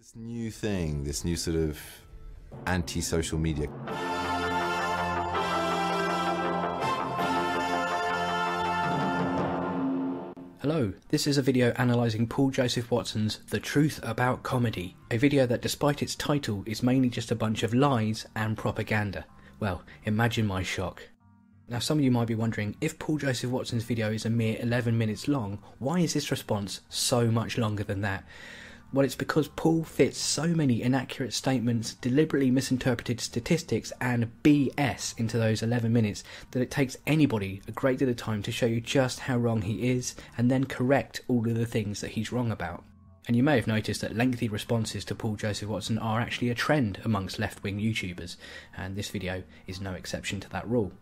This new thing, this new sort of anti-social media. Hello, this is a video analysing Paul Joseph Watson's The Truth About Comedy, a video that despite its title is mainly just a bunch of lies and propaganda. Well, imagine my shock. Now some of you might be wondering, if Paul Joseph Watson's video is a mere 11 minutes long, why is this response so much longer than that? Well, it's because Paul fits so many inaccurate statements, deliberately misinterpreted statistics and BS into those 11 minutes that it takes anybody a great deal of time to show you just how wrong he is and then correct all of the things that he's wrong about. And you may have noticed that lengthy responses to Paul Joseph Watson are actually a trend amongst left-wing YouTubers, and this video is no exception to that rule.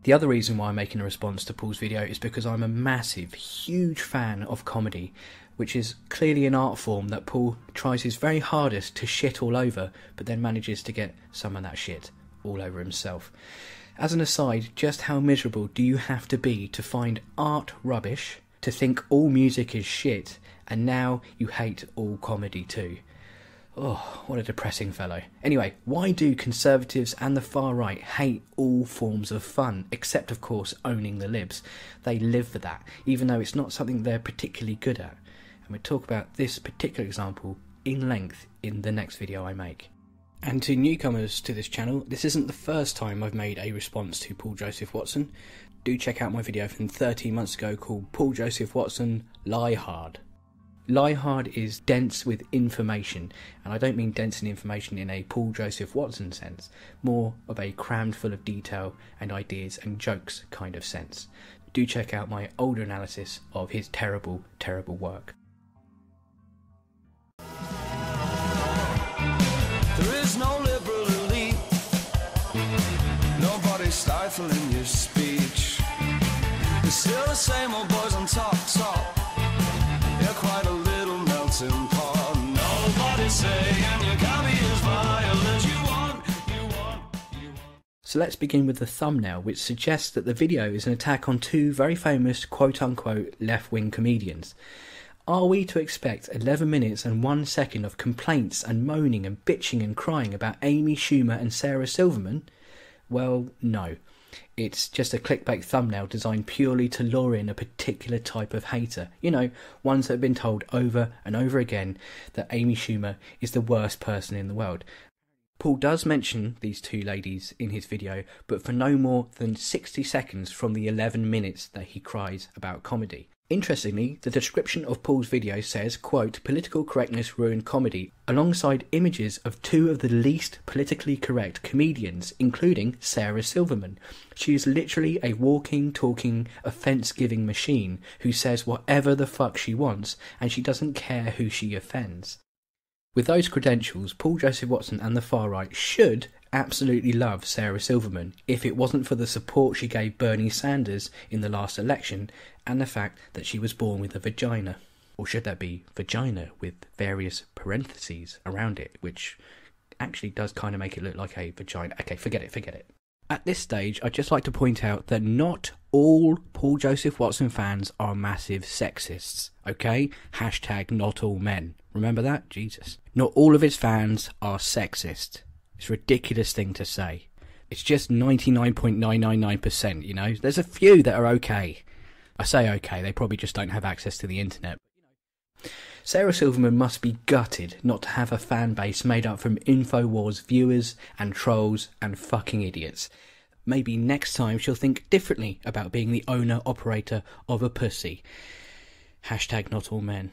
The other reason why I'm making a response to Paul's video is because I'm a massive, huge fan of comedy, which is clearly an art form that Paul tries his very hardest to shit all over, but then manages to get some of that shit all over himself. As an aside, just how miserable do you have to be to find art rubbish, to think all music is shit, and now you hate all comedy too? Oh, what a depressing fellow. Anyway, why do conservatives and the far right hate all forms of fun, except of course owning the libs? They live for that, even though it's not something they're particularly good at. And we'll talk about this particular example in length in the next video I make. And to newcomers to this channel, this isn't the first time I've made a response to Paul Joseph Watson. Do check out my video from 13 months ago called Paul Joseph Watson Lie Hard. Lie Hard is dense with information, and I don't mean dense in information in a Paul Joseph Watson sense, more of a crammed full of detail and ideas and jokes kind of sense. Do check out my older analysis of his terrible, terrible work. There is no liberal elite, nobody stifling your speech. It's still the same old boys on top. You're quite a little melting pot. Nobody's saying you can be as violent as you want. So let's begin with the thumbnail, which suggests that the video is an attack on two very famous quote-unquote left-wing comedians. Are we to expect 11 minutes and 1 second of complaints and moaning and bitching and crying about Amy Schumer and Sarah Silverman? Well, no. It's just a clickbait thumbnail designed purely to lure in a particular type of hater. You know, ones that have been told over and over again that Amy Schumer is the worst person in the world. Paul does mention these two ladies in his video, but for no more than 60 seconds from the 11 minutes that he cries about comedy. Interestingly, the description of Paul's video says, quote, "Political correctness ruined comedy," alongside images of two of the least politically correct comedians, including Sarah Silverman. She is literally a walking, talking, offence-giving machine who says whatever the fuck she wants, and she doesn't care who she offends. With those credentials, Paul Joseph Watson and the far right should absolutely love Sarah Silverman if it wasn't for the support she gave Bernie Sanders in the last election and the fact that she was born with a vagina. Or should that be vagina with various parentheses around it, which actually does kind of make it look like a vagina. Okay, forget it. At this stage, I'd just like to point out that not all Paul Joseph Watson fans are massive sexists, okay? Hashtag not all men. Remember that? Jesus. Not all of his fans are sexist. It's a ridiculous thing to say. It's just 99.999%, you know? There's a few that are okay. I say okay, they probably just don't have access to the internet. Sarah Silverman must be gutted not to have a fan base made up from InfoWars viewers and trolls and fucking idiots. Maybe next time she'll think differently about being the owner-operator of a pussy. Hashtag not all men.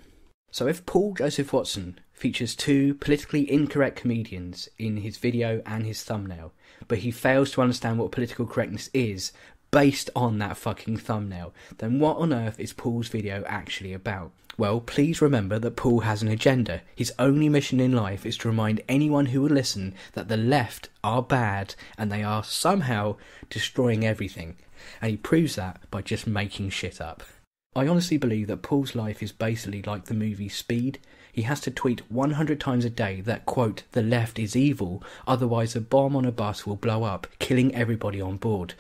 So if Paul Joseph Watson features two politically incorrect comedians in his video and his thumbnail, but he fails to understand what political correctness is based on that fucking thumbnail, then what on earth is Paul's video actually about? Well, please remember that Paul has an agenda. His only mission in life is to remind anyone who will listen that the left are bad and they are somehow destroying everything. And he proves that by just making shit up. I honestly believe that Paul's life is basically like the movie Speed. He has to tweet 100 times a day that, quote, "the left is evil, otherwise a bomb on a bus will blow up, killing everybody on board."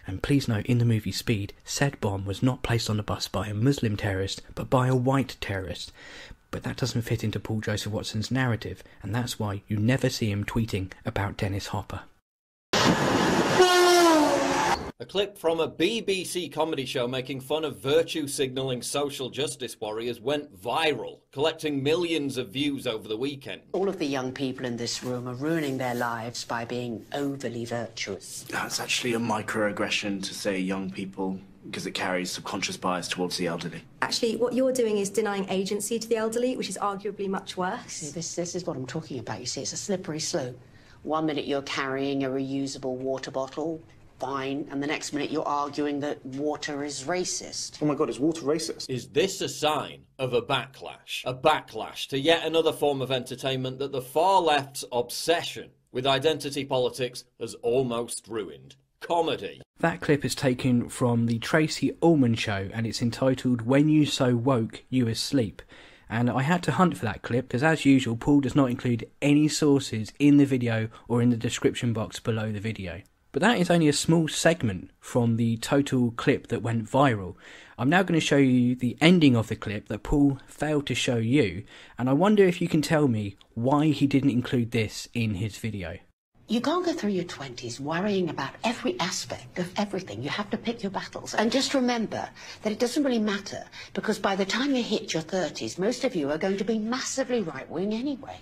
And please note, in the movie Speed, said bomb was not placed on the bus by a Muslim terrorist, but by a white terrorist. But that doesn't fit into Paul Joseph Watson's narrative, and that's why you never see him tweeting about Dennis Hopper. A clip from a BBC comedy show making fun of virtue-signalling social justice warriors went viral, collecting millions of views over the weekend. All of the young people in this room are ruining their lives by being overly virtuous. That's actually a microaggression to say young people, because it carries subconscious bias towards the elderly. Actually, what you're doing is denying agency to the elderly, which is arguably much worse. See, this is what I'm talking about. You see, it's a slippery slope. 1 minute you're carrying a reusable water bottle, fine, and the next minute you're arguing that water is racist. Oh my God, is water racist? Is this a sign of a backlash? A backlash to yet another form of entertainment that the far left's obsession with identity politics has almost ruined? Comedy. That clip is taken from the Tracy Ullman show, and it's entitled When You So Woke, You Asleep. And I had to hunt for that clip because, as usual, Paul does not include any sources in the video or in the description box below the video. But that is only a small segment from the total clip that went viral. I'm now going to show you the ending of the clip that Paul failed to show you, and I wonder if you can tell me why he didn't include this in his video. You can't go through your 20s worrying about every aspect of everything. You have to pick your battles. And just remember that it doesn't really matter, because by the time you hit your 30s, most of you are going to be massively right-wing anyway.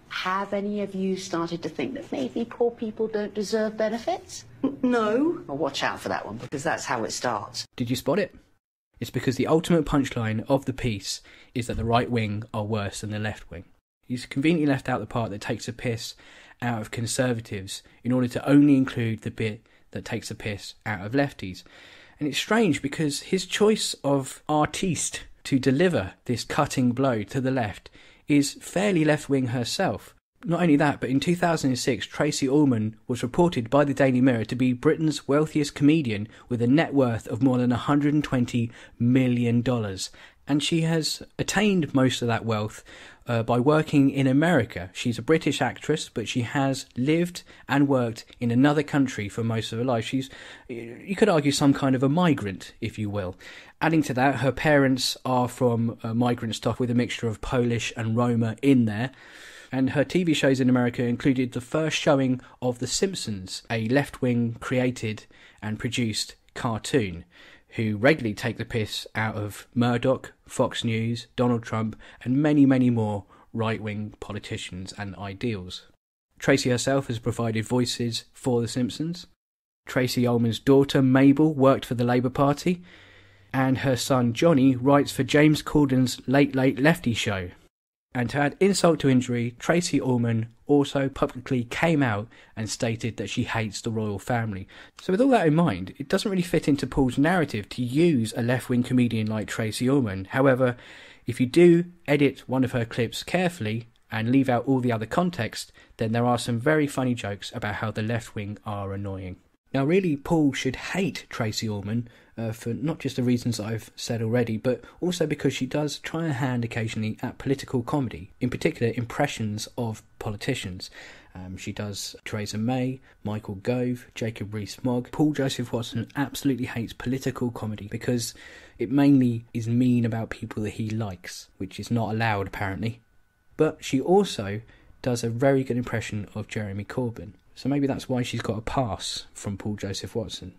Have any of you started to think that maybe poor people don't deserve benefits? No. Well, watch out for that one, because that's how it starts. Did you spot it? It's because the ultimate punchline of the piece is that the right wing are worse than the left wing. He's conveniently left out the part that takes a piss out of conservatives in order to only include the bit that takes a piss out of lefties. And it's strange because his choice of artiste to deliver this cutting blow to the left is fairly left-wing herself. Not only that, but in 2006, Tracy Ullman was reported by the Daily Mirror to be Britain's wealthiest comedian with a net worth of more than $120 million. And she has attained most of that wealth by working in America. She's a British actress, but she has lived and worked in another country for most of her life. She's, you could argue, some kind of a migrant, if you will. Adding to that, her parents are from migrant stock with a mixture of Polish and Roma in there. And her TV shows in America included the first showing of The Simpsons, a left-wing created and produced cartoon, who regularly take the piss out of Murdoch, Fox News, Donald Trump, and many, many more right-wing politicians and ideals. Tracy herself has provided voices for The Simpsons. Tracy Ullman's daughter, Mabel, worked for the Labour Party, and her son, Johnny, writes for James Corden's Late Late Lefty show. And to add insult to injury, Tracy Ullman also publicly came out and stated that she hates the royal family. So with all that in mind, it doesn't really fit into Paul's narrative to use a left-wing comedian like Tracy Ullman. However, if you do edit one of her clips carefully and leave out all the other context, then there are some very funny jokes about how the left-wing are annoying. Now really, Paul should hate Tracy Ullman for not just the reasons I've said already, but also because she does try her hand occasionally at political comedy, in particular impressions of politicians. She does Theresa May, Michael Gove, Jacob Rees-Mogg. Paul Joseph Watson absolutely hates political comedy because it mainly is mean about people that he likes, which is not allowed apparently. But she also does a very good impression of Jeremy Corbyn. So maybe that's why she's got a pass from Paul Joseph Watson.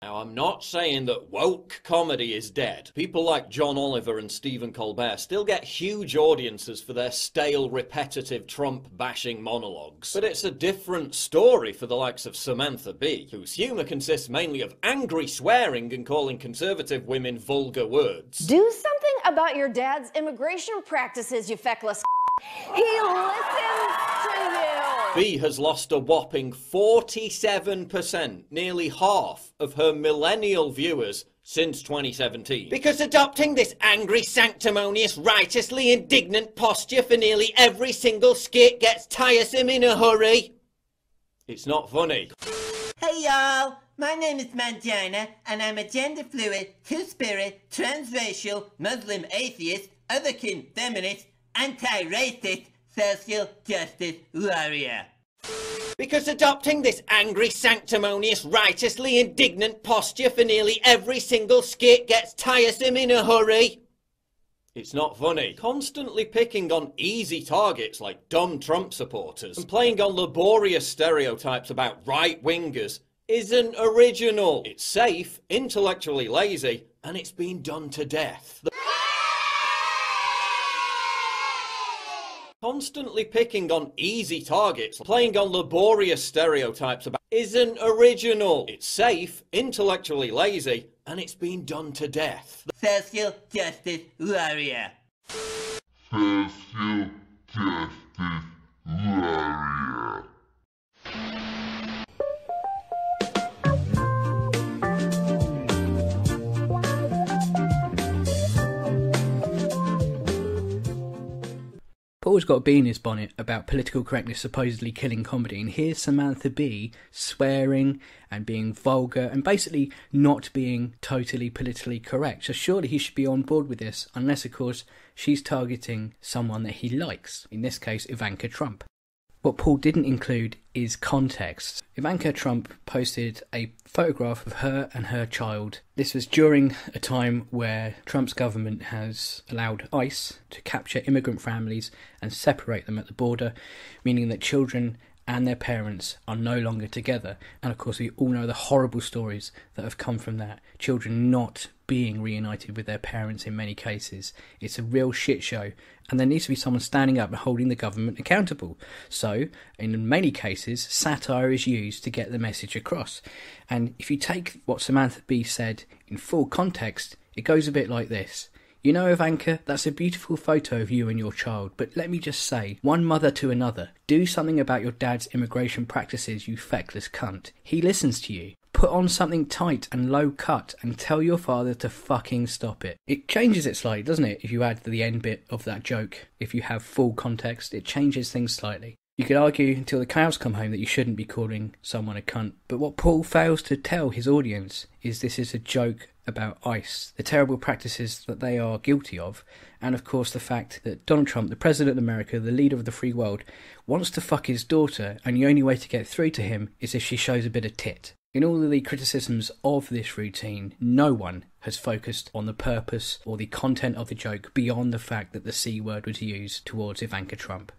I'm not saying that woke comedy is dead. People like John Oliver and Stephen Colbert still get huge audiences for their stale, repetitive Trump-bashing monologues. But it's a different story for the likes of Samantha Bee, whose humour consists mainly of angry swearing and calling conservative women vulgar words. Do something about your dad's immigration practices, you feckless. He listens to you. Bee has lost a whopping 47%, nearly half of her millennial viewers since 2017. Because adopting this angry, sanctimonious, righteously indignant posture for nearly every single skit gets tiresome in a hurry. It's not funny. Hey y'all, my name is Mangina, and I'm a gender fluid, two-spirit, transracial, Muslim atheist, otherkin feminist, anti-racist, social justice warrior. Because adopting this angry, sanctimonious, righteously indignant posture for nearly every single skit gets tiresome in a hurry. It's not funny. Constantly picking on easy targets like dumb Trump supporters and playing on laborious stereotypes about right-wingers isn't original. It's safe, intellectually lazy, and it's been done to death. Constantly picking on easy targets, playing on laborious stereotypes about isn't original. It's safe, intellectually lazy, and it's been done to death. Social justice warrior. Social justice warrior. Paul's got a bee in his bonnet about political correctness supposedly killing comedy, and here's Samantha Bee swearing and being vulgar and basically not being totally politically correct. So surely he should be on board with this, unless of course she's targeting someone that he likes, in this case Ivanka Trump. What Paul didn't include is context. Ivanka Trump posted a photograph of her and her child. This was during a time where Trump's government has allowed ICE to capture immigrant families and separate them at the border, meaning that children and their parents are no longer together. And of course we all know the horrible stories that have come from that. Children not being reunited with their parents in many cases. It's a real shit show, and there needs to be someone standing up and holding the government accountable. So, in many cases, satire is used to get the message across. And if you take what Samantha Bee said in full context, it goes a bit like this. You know, Ivanka, that's a beautiful photo of you and your child, but let me just say, one mother to another, do something about your dad's immigration practices, you feckless cunt. He listens to you. Put on something tight and low cut and tell your father to fucking stop it. It changes it slightly, doesn't it, if you add the end bit of that joke. If you have full context, it changes things slightly. You could argue until the cows come home that you shouldn't be calling someone a cunt, but what Paul fails to tell his audience is this is a joke about ICE, the terrible practices that they are guilty of, and of course the fact that Donald Trump, the President of America, the leader of the free world, wants to fuck his daughter, and the only way to get through to him is if she shows a bit of tit. In all of the criticisms of this routine, no one has focused on the purpose or the content of the joke beyond the fact that the C word was used towards Ivanka Trump.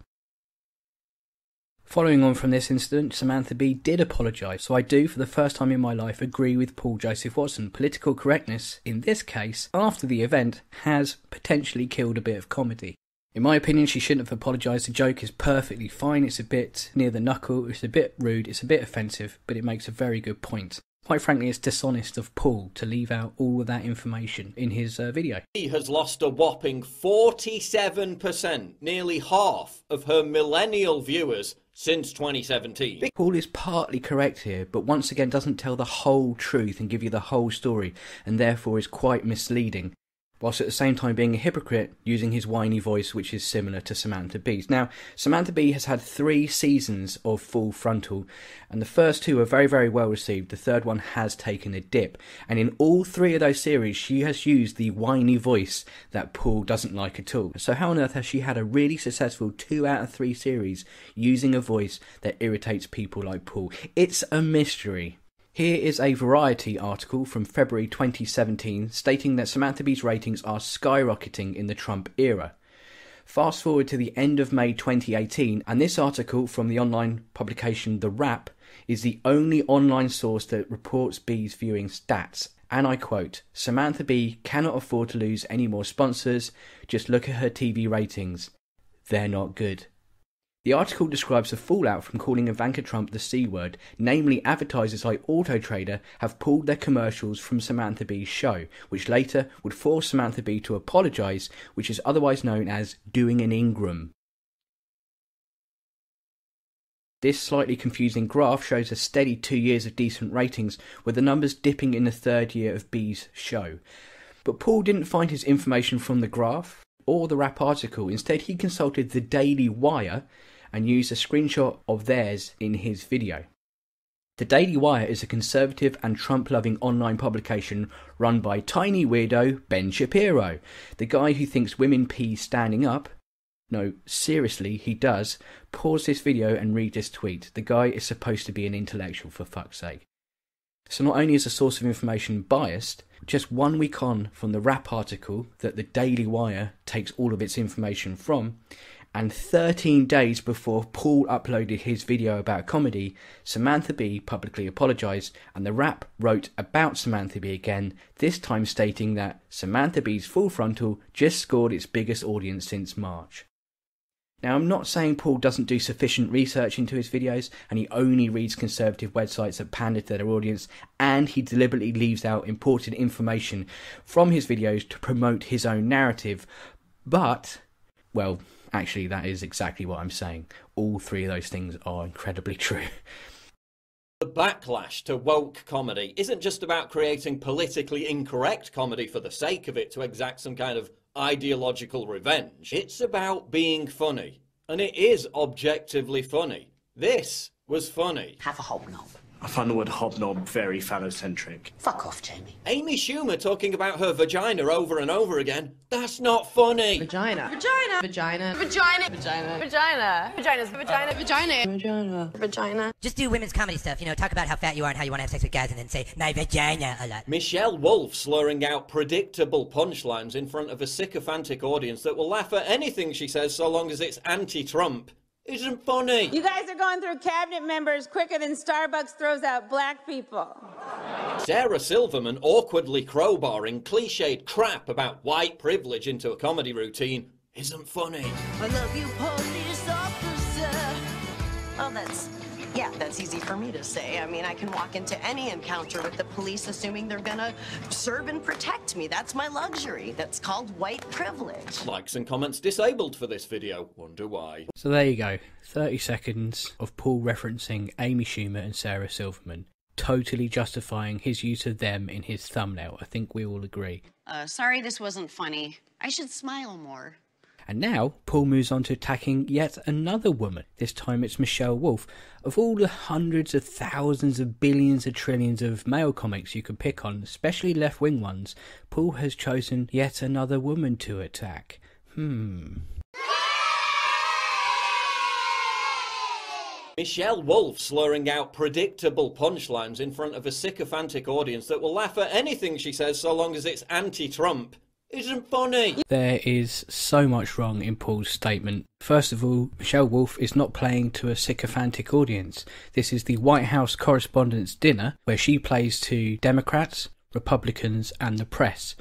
Following on from this incident, Samantha Bee did apologise, so I do, for the first time in my life, agree with Paul Joseph Watson. Political correctness, in this case, after the event, has potentially killed a bit of comedy. In my opinion, she shouldn't have apologised. The joke is perfectly fine. It's a bit near the knuckle, it's a bit rude, it's a bit offensive, but it makes a very good point. Quite frankly, it's dishonest of Paul to leave out all of that information in his video. He has lost a whopping 47%, nearly half of her millennial viewers since 2017. Paul is partly correct here, but once again doesn't tell the whole truth and give you the whole story, and therefore is quite misleading, whilst at the same time being a hypocrite, using his whiny voice, which is similar to Samantha Bee's. Now, Samantha Bee has had 3 seasons of Full Frontal, and the first 2 are very, very well received. The third one has taken a dip, and in all 3 of those series, she has used the whiny voice that Paul doesn't like at all. So how on earth has she had a really successful 2 out of 3 series using a voice that irritates people like Paul? It's a mystery. Here is a Variety article from February 2017 stating that Samantha Bee's ratings are skyrocketing in the Trump era. Fast forward to the end of May 2018, and this article from the online publication The Wrap is the only online source that reports Bee's viewing stats. And I quote, "Samantha Bee cannot afford to lose any more sponsors. Just look at her TV ratings. They're not good." The article describes the fallout from calling Ivanka Trump the C word, namely advertisers like AutoTrader have pulled their commercials from Samantha Bee's show, which later would force Samantha Bee to apologise, which is otherwise known as doing an Ingram. This slightly confusing graph shows a steady 2 years of decent ratings, with the numbers dipping in the 3rd year of Bee's show. But Paul didn't find his information from the graph or the Wrap article. Instead, he consulted the Daily Wire and used a screenshot of theirs in his video. The Daily Wire is a conservative and Trump-loving online publication run by tiny weirdo Ben Shapiro, the guy who thinks women pee standing up No, seriously, he does. Pause this video and read this tweet. The guy is supposed to be an intellectual, for fuck's sake. So not only is the source of information biased, just 1 week on from the rap article that the Daily Wire takes all of its information from, and 13 days before Paul uploaded his video about comedy, Samantha Bee publicly apologised, and the Wrap wrote about Samantha Bee again, this time stating that Samantha Bee's Full Frontal just scored its biggest audience since March. Now, I'm not saying Paul doesn't do sufficient research into his videos, and he only reads conservative websites that pander to their audience, and he deliberately leaves out important information from his videos to promote his own narrative, but, well, actually, that is exactly what I'm saying. All three of those things are incredibly true. The backlash to woke comedy isn't just about creating politically incorrect comedy for the sake of it to exact some kind of ideological revenge. It's about being funny. And it is objectively funny. This was funny. Have a hobnob. I find the word hobnob very phallocentric. Fuck off, Jamie. Amy Schumer talking about her vagina over and over again. That's not funny. Vagina. Vagina. Vagina. Vagina. Vagina. Vagina. Vagina's vagina. Vagina. Vagina. Vagina. Just do women's comedy stuff, you know, talk about how fat you are and how you want to have sex with guys and then say, my vagina a lot. Michelle Wolf slurring out predictable punchlines in front of a sycophantic audience that will laugh at anything she says so long as it's anti-Trump isn't funny. You guys are going through cabinet members quicker than Starbucks throws out black people. Sarah Silverman awkwardly crowbarring cliched crap about white privilege into a comedy routine isn't funny. I love you, police officer. Oh, that's easy for me to say. I mean, I can walk into any encounter with the police assuming they're gonna serve and protect me. That's my luxury. That's called white privilege. Likes and comments disabled for this video. Wonder why. So there you go. 30 seconds of Paul referencing Amy Schumer and Sarah Silverman, totally justifying his use of them in his thumbnail. I think we all agree. Sorry this wasn't funny. I should smile more. And now, Paul moves on to attacking yet another woman. This time it's Michelle Wolf. Of all the hundreds of thousands of billions of trillions of male comics you could pick on, especially left-wing ones, Paul has chosen yet another woman to attack. Michelle Wolf slurring out predictable punchlines in front of a sycophantic audience that will laugh at anything she says so long as it's anti-Trump isn't funny. There is so much wrong in Paul's statement. First of all, Michelle Wolf is not playing to a sycophantic audience. This is the White House Correspondents' Dinner, where she plays to Democrats, Republicans and the press.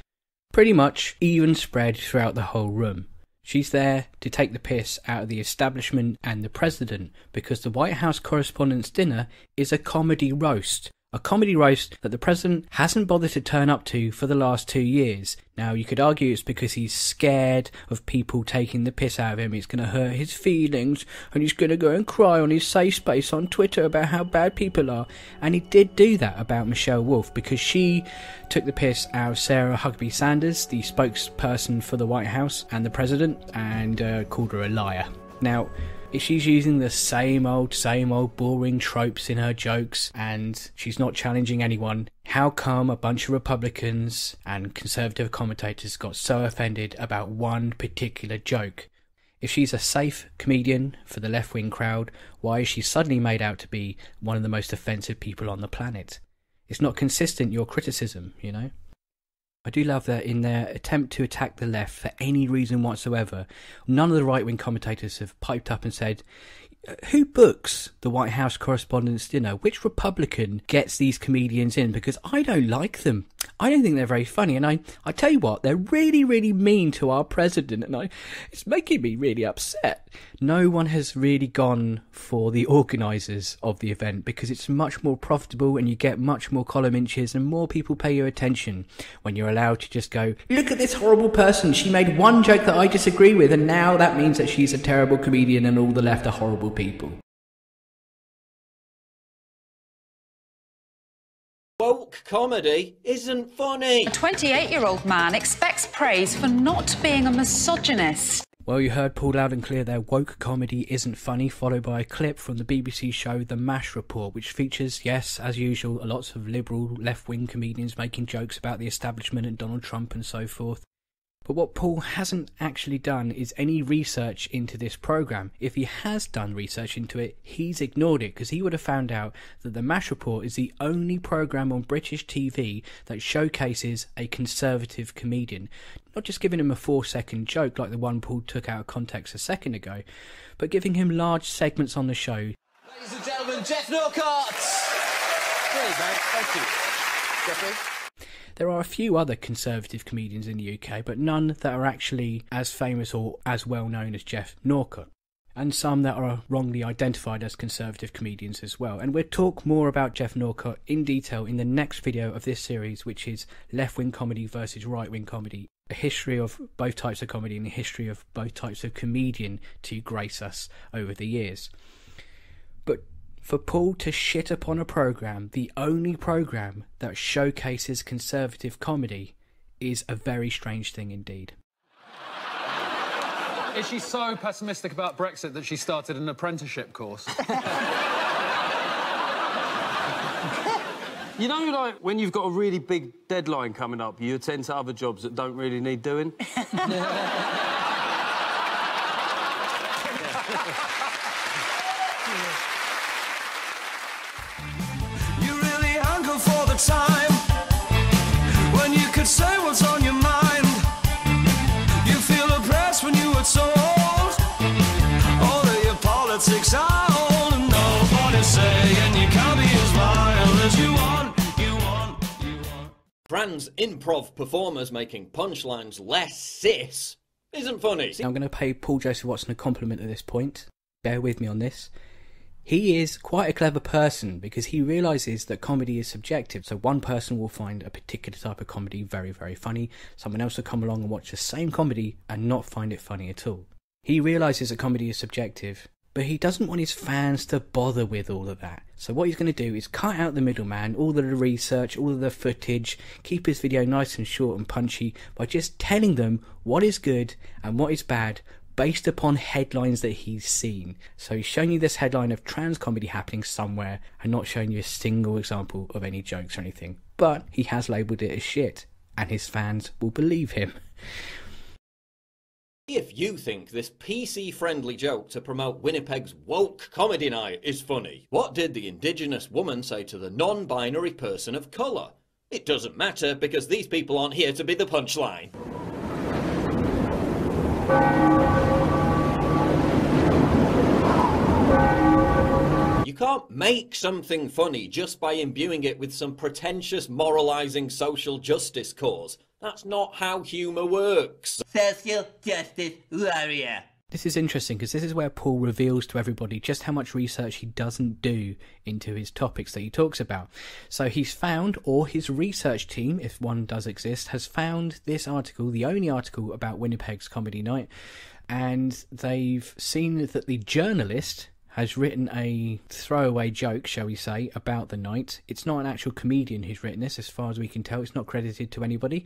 Pretty much even spread throughout the whole room. She's there to take the piss out of the establishment and the president, because the White House Correspondents' Dinner is a comedy roast. A comedy roast that the president hasn't bothered to turn up to for the last 2 years. Now, you could argue it's because he's scared of people taking the piss out of him. It's going to hurt his feelings, and he's going to go and cry on his safe space on Twitter about how bad people are. And he did do that about Michelle Wolf, because she took the piss out of Sarah Huckabee Sanders, the spokesperson for the White House and the president, and called her a liar. Now, if she's using the same old boring tropes in her jokes and she's not challenging anyone, how come a bunch of Republicans and conservative commentators got so offended about one particular joke? If she's a safe comedian for the left-wing crowd, why is she suddenly made out to be one of the most offensive people on the planet? It's not consistent, your criticism, you know? I do love that in their attempt to attack the left for any reason whatsoever, none of the right-wing commentators have piped up and said, who books the White House Correspondents' Dinner? Which Republican gets these comedians in? Because I don't like them. I don't think they're very funny. And I tell you what, they're really, really mean to our president. And it's making me really upset. No one has really gone for the organisers of the event because it's much more profitable and you get much more column inches and more people pay you attention when you're allowed to just go, look at this horrible person. She made one joke that I disagree with and now that means that she's a terrible comedian and all the left are horrible people. Woke comedy isn't funny. A 28-year-old man expects praise for not being a misogynist. Well, you heard Paul loud and clear there, woke comedy isn't funny, followed by a clip from the BBC show The MASH Report, which features, yes, as usual, lots of liberal left-wing comedians making jokes about the establishment and Donald Trump and so forth. But what Paul hasn't actually done is any research into this programme. If he has done research into it, he's ignored it, because he would have found out that the MASH Report is the only programme on British TV that showcases a conservative comedian. Not just giving him a 4-second joke like the one Paul took out of context a second ago, but giving him large segments on the show. Ladies and gentlemen, Geoff Norcott! Great, mate. Thank you. Geoffrey? There are a few other conservative comedians in the UK, but none that are actually as famous or as well known as Geoff Norcott. And some that are wrongly identified as conservative comedians as well. And we'll talk more about Geoff Norcott in detail in the next video of this series, which is left-wing comedy versus right-wing comedy. A history of both types of comedy and a history of both types of comedian to grace us over the years. But for Paul to shit upon a programme, the only programme that showcases conservative comedy, is a very strange thing indeed. Is she so pessimistic about Brexit that she started an apprenticeship course? You know, like, when you've got a really big deadline coming up, you attend to other jobs that don't really need doing? For the time when you could say what's on your mind, you feel oppressed when you were told all of your politics are old, and nobody's saying you can't be as vile as you want. Trans improv performers making punchlines less cis isn't funny. I'm going to pay Paul Joseph Watson a compliment at this point. Bear with me on this. He is quite a clever person, because he realises that comedy is subjective. So one person will find a particular type of comedy very, very funny. Someone else will come along and watch the same comedy and not find it funny at all. He realises that comedy is subjective, but he doesn't want his fans to bother with all of that. So what he's going to do is cut out the middleman, all of the research, all of the footage, keep his video nice and short and punchy by just telling them what is good and what is bad, based upon headlines that he's seen. So he's showing you this headline of trans comedy happening somewhere and not showing you a single example of any jokes or anything. But he has labelled it as shit, and his fans will believe him. If you think this PC-friendly joke to promote Winnipeg's woke comedy night is funny, what did the Indigenous woman say to the non-binary person of colour? It doesn't matter, because these people aren't here to be the punchline. You can't make something funny just by imbuing it with some pretentious moralising social justice cause. That's not how humour works. Social justice warrior. This is interesting, because this is where Paul reveals to everybody just how much research he doesn't do into his topics that he talks about. So he's found, or his research team, if one does exist, has found this article, the only article about Winnipeg's comedy night, and they've seen that the journalist has written a throwaway joke, shall we say, about the night. It's not an actual comedian who's written this, as far as we can tell. It's not credited to anybody.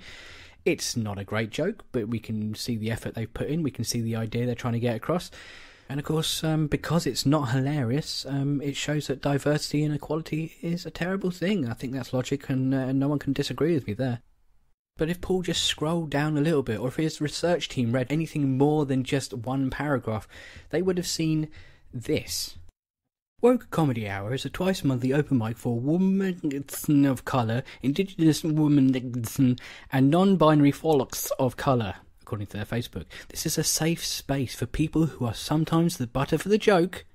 It's not a great joke, but we can see the effort they've put in. We can see the idea they're trying to get across. And of course, because it's not hilarious, it shows that diversity and equality is a terrible thing. I think that's logic, and no one can disagree with me there. But if Paul just scrolled down a little bit, or if his research team read anything more than just one paragraph, they would have seen this. Woke Comedy Hour is a twice-monthly open mic for women of colour, Indigenous women, and non-binary folks of colour, according to their Facebook. This is a safe space for people who are sometimes the butter for the joke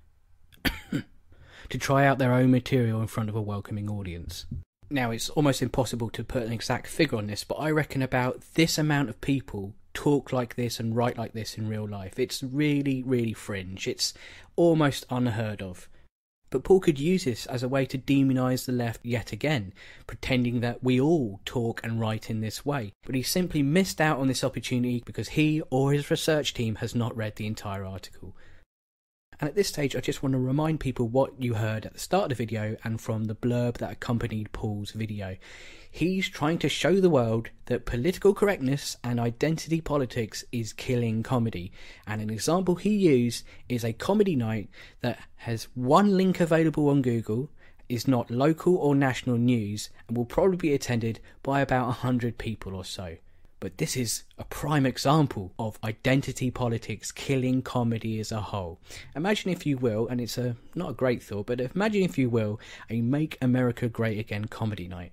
to try out their own material in front of a welcoming audience. Now, it's almost impossible to put an exact figure on this, but I reckon about this amount of people talk like this and write like this in real life. It's really, really fringe. It's almost unheard of. But Paul could use this as a way to demonise the left yet again, pretending that we all talk and write in this way. But he simply missed out on this opportunity because he or his research team has not read the entire article. And at this stage, I just want to remind people what you heard at the start of the video and from the blurb that accompanied Paul's video. He's trying to show the world that political correctness and identity politics is killing comedy. And an example he used is a comedy night that has one link available on Google, is not local or national news, and will probably be attended by about 100 people or so. But this is a prime example of identity politics killing comedy as a whole. Imagine, if you will, and it's not a great thought, but imagine, if you will, a Make America Great Again comedy night.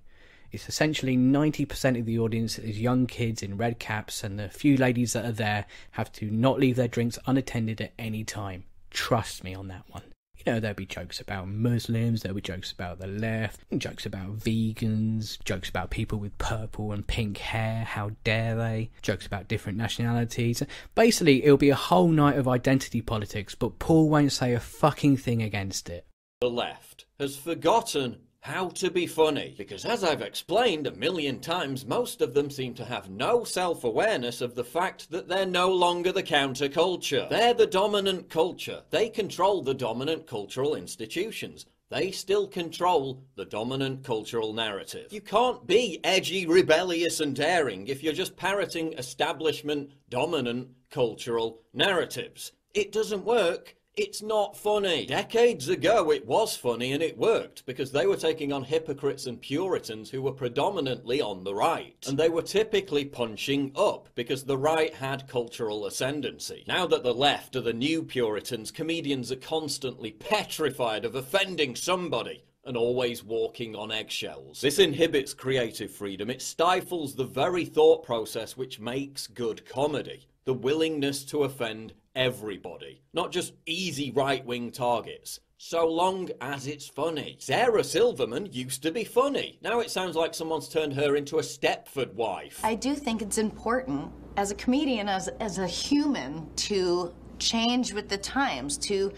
It's essentially 90% of the audience is young kids in red caps, and the few ladies that are there have to not leave their drinks unattended at any time. Trust me on that one. You know, there'll be jokes about Muslims, there'll be jokes about the left, jokes about vegans, jokes about people with purple and pink hair, how dare they, jokes about different nationalities. Basically, it'll be a whole night of identity politics, but Paul won't say a fucking thing against it. The left has forgotten how to be funny, because as I've explained a million times, most of them seem to have no self-awareness of the fact that they're no longer the counterculture. They're the dominant culture. They control the dominant cultural institutions. They still control the dominant cultural narrative. You can't be edgy, rebellious and daring if you're just parroting establishment dominant cultural narratives. It doesn't work. It's not funny. Decades ago it was funny, and it worked because they were taking on hypocrites and Puritans who were predominantly on the right. And they were typically punching up because the right had cultural ascendancy. Now that the left are the new Puritans, comedians are constantly petrified of offending somebody and always walking on eggshells. This inhibits creative freedom. It stifles the very thought process which makes good comedy. The willingness to offend everybody, not just easy right-wing targets, so long as it's funny. Sarah Silverman used to be funny. Now it sounds like someone's turned her into a Stepford wife. I do think it's important as a comedian, as a human, to change with the times, to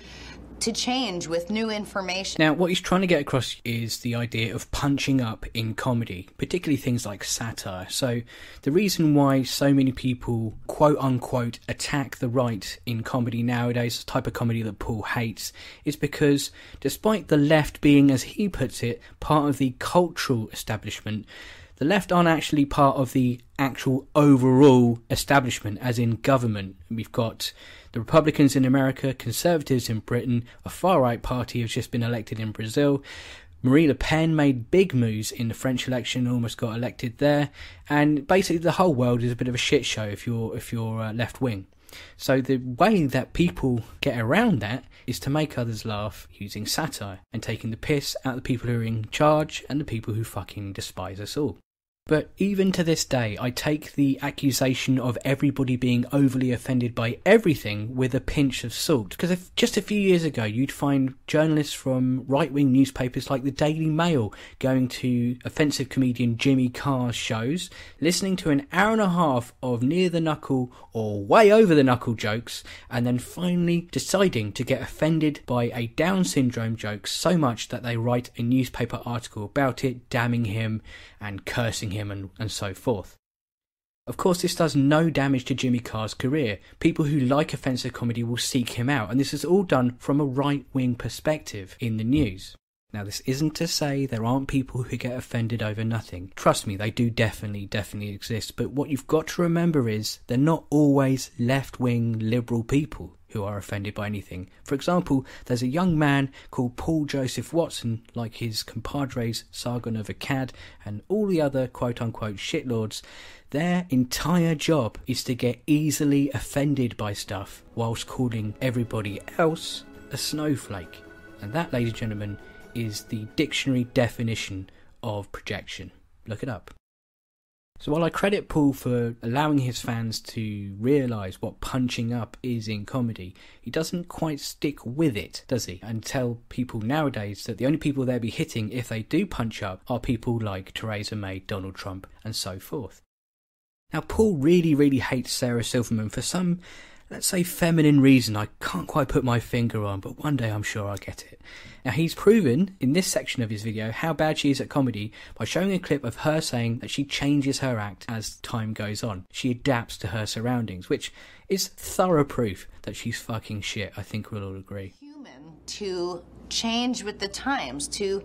change with new information. Now, what he's trying to get across is the idea of punching up in comedy, particularly things like satire. So the reason why so many people, quote unquote, attack the right in comedy nowadays, the type of comedy that Paul hates, is because despite the left being, as he puts it, part of the cultural establishment, the left aren't actually part of the actual overall establishment, as in government. We've got the Republicans in America, Conservatives in Britain, a far-right party has just been elected in Brazil. Marine Le Pen made big moves in the French election, almost got elected there, and basically the whole world is a bit of a shit show if you're left-wing. So the way that people get around that is to make others laugh using satire and taking the piss out of the people who are in charge and the people who fucking despise us all. But even to this day, I take the accusation of everybody being overly offended by everything with a pinch of salt. Because if just a few years ago you'd find journalists from right-wing newspapers like the Daily Mail going to offensive comedian Jimmy Carr's shows, listening to an hour and a half of near the knuckle or way over the knuckle jokes, and then finally deciding to get offended by a Down syndrome joke so much that they write a newspaper article about it, damning him and cursing him and so forth. Of course, this does no damage to Jimmy Carr's career. People who like offensive comedy will seek him out, and this is all done from a right-wing perspective in the news. Now, this isn't to say there aren't people who get offended over nothing. Trust me, they do definitely exist, but what you've got to remember is they're not always left-wing liberal people who are offended by anything. For example, there's a young man called Paul Joseph Watson, like his compadres Sargon of Akkad and all the other quote-unquote shitlords. Their entire job is to get easily offended by stuff whilst calling everybody else a snowflake. And that, ladies and gentlemen, is the dictionary definition of projection. Look it up. So while I credit Paul for allowing his fans to realise what punching up is in comedy, he doesn't quite stick with it, does he? And tell people nowadays that the only people they'll be hitting if they do punch up are people like Theresa May, Donald Trump and so forth. Now, Paul really hates Sarah Silverman for some, let's say, feminine reason I can't quite put my finger on, but one day I'm sure I'll get it. Now, he's proven in this section of his video how bad she is at comedy by showing a clip of her saying that she changes her act as time goes on. She adapts to her surroundings, which is thorough proof that she's fucking shit. I think we'll all agree. Human to change with the times, to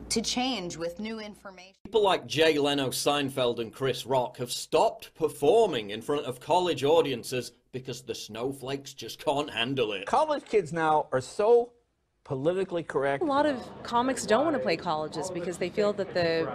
change with new information. People like Jay Leno, Seinfeld and Chris Rock have stopped performing in front of college audiences because the snowflakes just can't handle it. College kids now are so politically correct. A lot of comics don't want to play colleges because they feel that the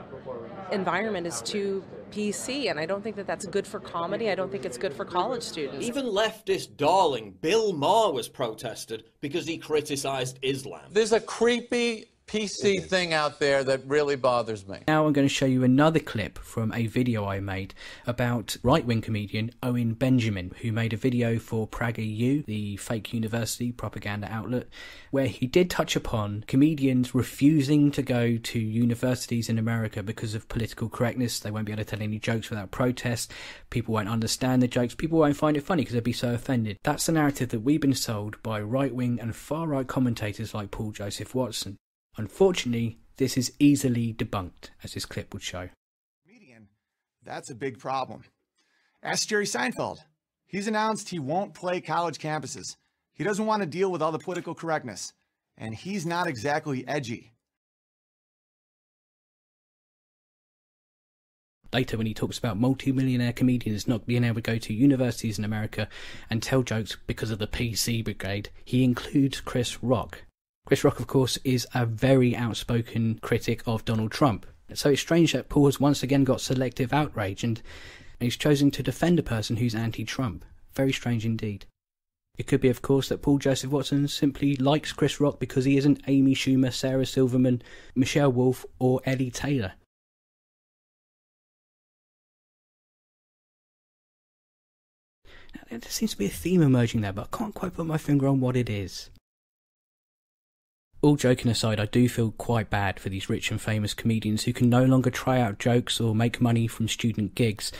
environment is too PC, and I don't think that that's good for comedy. I don't think it's good for college students. Even leftist darling Bill Maher was protested because he criticised Islam. There's a creepy PC thing out there that really bothers me. Now I'm going to show you another clip from a video I made about right-wing comedian Owen Benjamin, who made a video for PragerU, the fake university propaganda outlet, where he did touch upon comedians refusing to go to universities in America because of political correctness. They won't be able to tell any jokes without protest. People won't understand the jokes. People won't find it funny because they'd be so offended. That's the narrative that we've been sold by right-wing and far-right commentators like Paul Joseph Watson. Unfortunately, this is easily debunked, as this clip would show. That's a big problem. Ask Jerry Seinfeld. He's announced he won't play college campuses. He doesn't want to deal with all the political correctness. And he's not exactly edgy. Later, when he talks about multi-millionaire comedians not being able to go to universities in America and tell jokes because of the PC brigade, he includes Chris Rock. Chris Rock, of course, is a very outspoken critic of Donald Trump. So it's strange that Paul has once again got selective outrage and he's chosen to defend a person who's anti-Trump. Very strange indeed. It could be, of course, that Paul Joseph Watson simply likes Chris Rock because he isn't Amy Schumer, Sarah Silverman, Michelle Wolf or Ellie Taylor. Now, there seems to be a theme emerging there, but I can't quite put my finger on what it is. All joking aside, I do feel quite bad for these rich and famous comedians who can no longer try out jokes or make money from student gigs.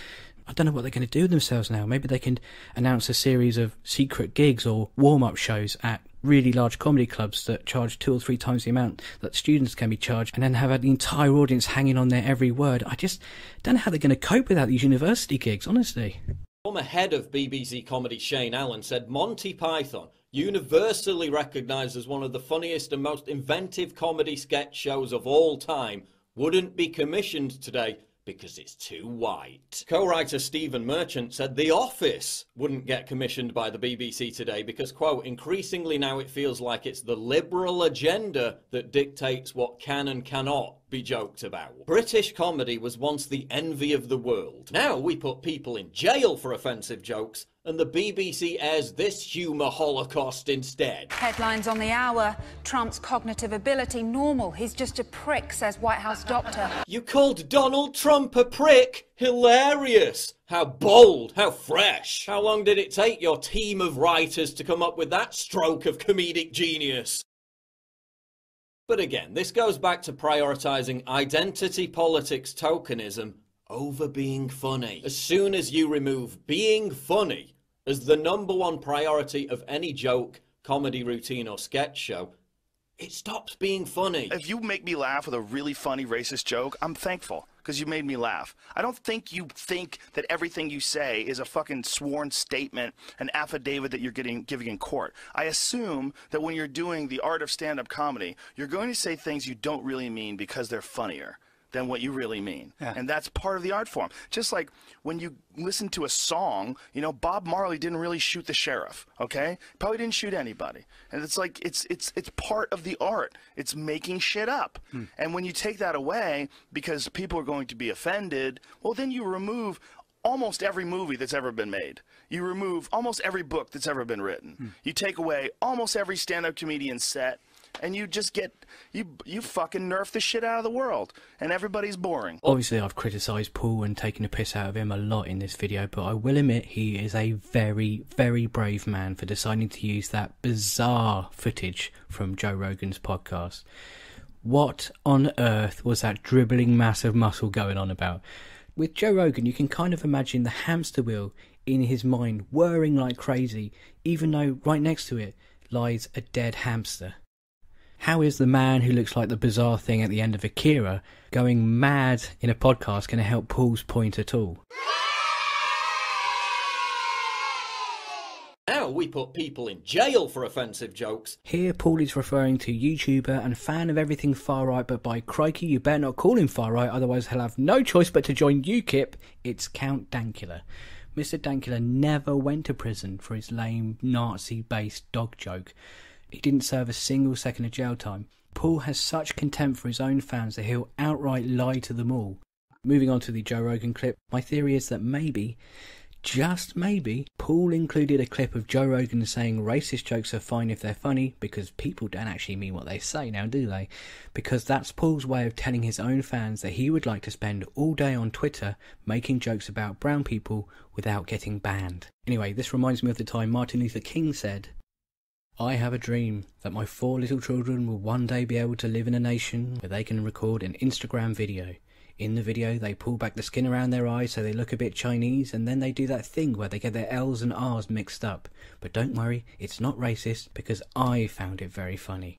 I don't know what they're going to do with themselves now. Maybe they can announce a series of secret gigs or warm-up shows at really large comedy clubs that charge 2 or 3 times the amount that students can be charged, and then have the entire audience hanging on their every word. I just don't know how they're going to cope without these university gigs, honestly. Former head of BBC Comedy Shane Allen said Monty Python, universally recognised as one of the funniest and most inventive comedy sketch shows of all time, wouldn't be commissioned today because it's too white. Co-writer Stephen Merchant said The Office wouldn't get commissioned by the BBC today because, quote, increasingly now it feels like it's the liberal agenda that dictates what can and cannot be joked about. British comedy was once the envy of the world. Now we put people in jail for offensive jokes and the BBC airs this humour holocaust instead. Headlines on the hour. Trump's cognitive ability normal. He's just a prick, says White House doctor. You called Donald Trump a prick? Hilarious! How bold, how fresh. How long did it take your team of writers to come up with that stroke of comedic genius? But again, this goes back to prioritising identity politics tokenism over being funny. As soon as you remove being funny as the #1 priority of any joke, comedy routine or sketch show, it stops being funny. If you make me laugh with a really funny racist joke, I'm thankful, because you made me laugh. I don't think you think that everything you say is a fucking sworn statement, an affidavit that you're giving in court. I assume that when you're doing the art of stand-up comedy, you're going to say things you don't really mean because they're funnier than what you really mean. Yeah. And that's part of the art form. Just like when you listen to a song, you know, Bob Marley didn't really shoot the sheriff, okay? Probably didn't shoot anybody. And it's like, it's part of the art. It's making shit up. And when you take that away because people are going to be offended, well, then you remove almost every movie that's ever been made. You remove almost every book that's ever been written. You take away almost every stand-up comedian set, and you just get, you fucking nerf the shit out of the world, and everybody's boring. Obviously, I've criticised Paul and taken a piss out of him a lot in this video, but I will admit he is a very, very brave man for deciding to use that bizarre footage from Joe Rogan's podcast. What on earth was that dribbling mass of muscle going on about? With Joe Rogan, you can kind of imagine the hamster wheel in his mind whirring like crazy, even though right next to it lies a dead hamster. How is the man who looks like the bizarre thing at the end of Akira going mad in a podcast going to help Paul's point at all? Now we put people in jail for offensive jokes. Here Paul is referring to YouTuber and fan of everything far right, but by crikey you better not call him far right, otherwise he'll have no choice but to join UKIP. It's Count Dankula. Mr. Dankula never went to prison for his lame Nazi-based dog joke. He didn't serve a single second of jail time. Paul has such contempt for his own fans that he'll outright lie to them all. Moving on to the Joe Rogan clip, my theory is that maybe, just maybe, Paul included a clip of Joe Rogan saying racist jokes are fine if they're funny, because people don't actually mean what they say now, do they? Because that's Paul's way of telling his own fans that he would like to spend all day on Twitter making jokes about brown people without getting banned. Anyway, this reminds me of the time Martin Luther King said, "I have a dream that my 4 little children will one day be able to live in a nation where they can record an Instagram video. In the video, they pull back the skin around their eyes so they look a bit Chinese, and then they do that thing where they get their L's and R's mixed up. But don't worry, it's not racist, because I found it very funny."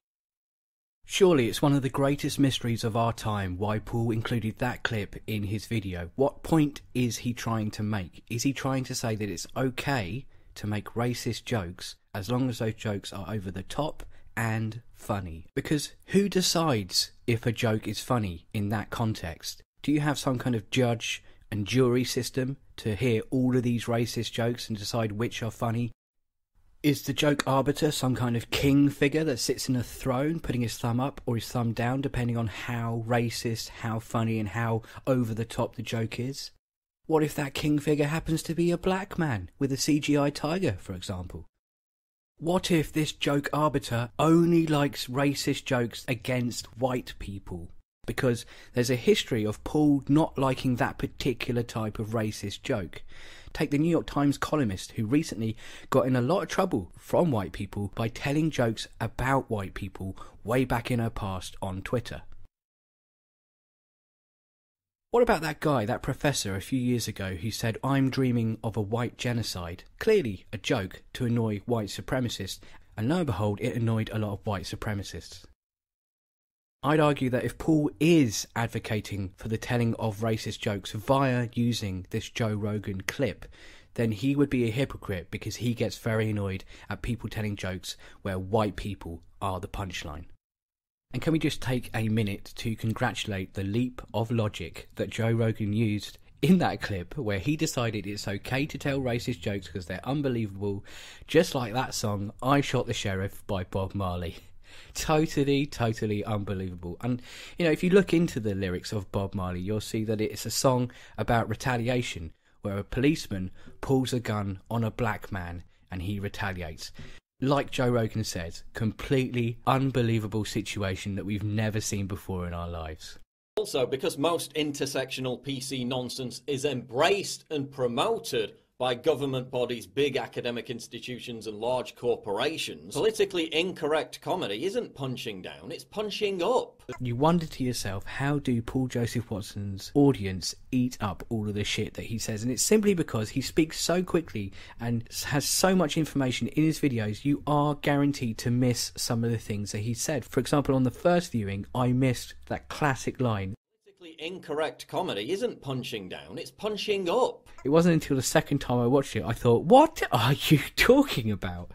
Surely it's one of the greatest mysteries of our time why Paul included that clip in his video. What point is he trying to make? Is he trying to say that it's okay to make racist jokes as long as those jokes are over the top and funny? Because who decides if a joke is funny in that context? Do you have some kind of judge and jury system to hear all of these racist jokes and decide which are funny? Is the joke arbiter some kind of king figure that sits in a throne putting his thumb up or his thumb down depending on how racist, how funny and how over the top the joke is? What if that king figure happens to be a black man with a CGI tiger, for example? What if this joke arbiter only likes racist jokes against white people? Because there's a history of Paul not liking that particular type of racist joke. Take the New York Times columnist who recently got in a lot of trouble from white people by telling jokes about white people way back in her past on Twitter. What about that guy, that professor a few years ago who said, "I'm dreaming of a white genocide"? Clearly a joke to annoy white supremacists, and lo and behold, it annoyed a lot of white supremacists. I'd argue that if Paul is advocating for the telling of racist jokes via using this Joe Rogan clip, then he would be a hypocrite because he gets very annoyed at people telling jokes where white people are the punchline. And can we just take a minute to congratulate the leap of logic that Joe Rogan used in that clip where he decided it's okay to tell racist jokes because they're unbelievable, just like that song "I Shot the Sheriff" by Bob Marley. Totally unbelievable. And you know, if you look into the lyrics of Bob Marley, you'll see that it's a song about retaliation where a policeman pulls a gun on a black man and he retaliates. Like Joe Rogan says, completely unbelievable situation that we've never seen before in our lives. Also, because most intersectional PC nonsense is embraced and promoted by government bodies, big academic institutions and large corporations, politically incorrect comedy isn't punching down, it's punching up. You wonder to yourself, how do Paul Joseph Watson's audience eat up all of the shit that he says? And it's simply because he speaks so quickly and has so much information in his videos, you are guaranteed to miss some of the things that he said. For example, on the first viewing, I missed that classic line, "Incorrect comedy isn't punching down, it's punching up." It wasn't until the second time I watched it I thought, what are you talking about?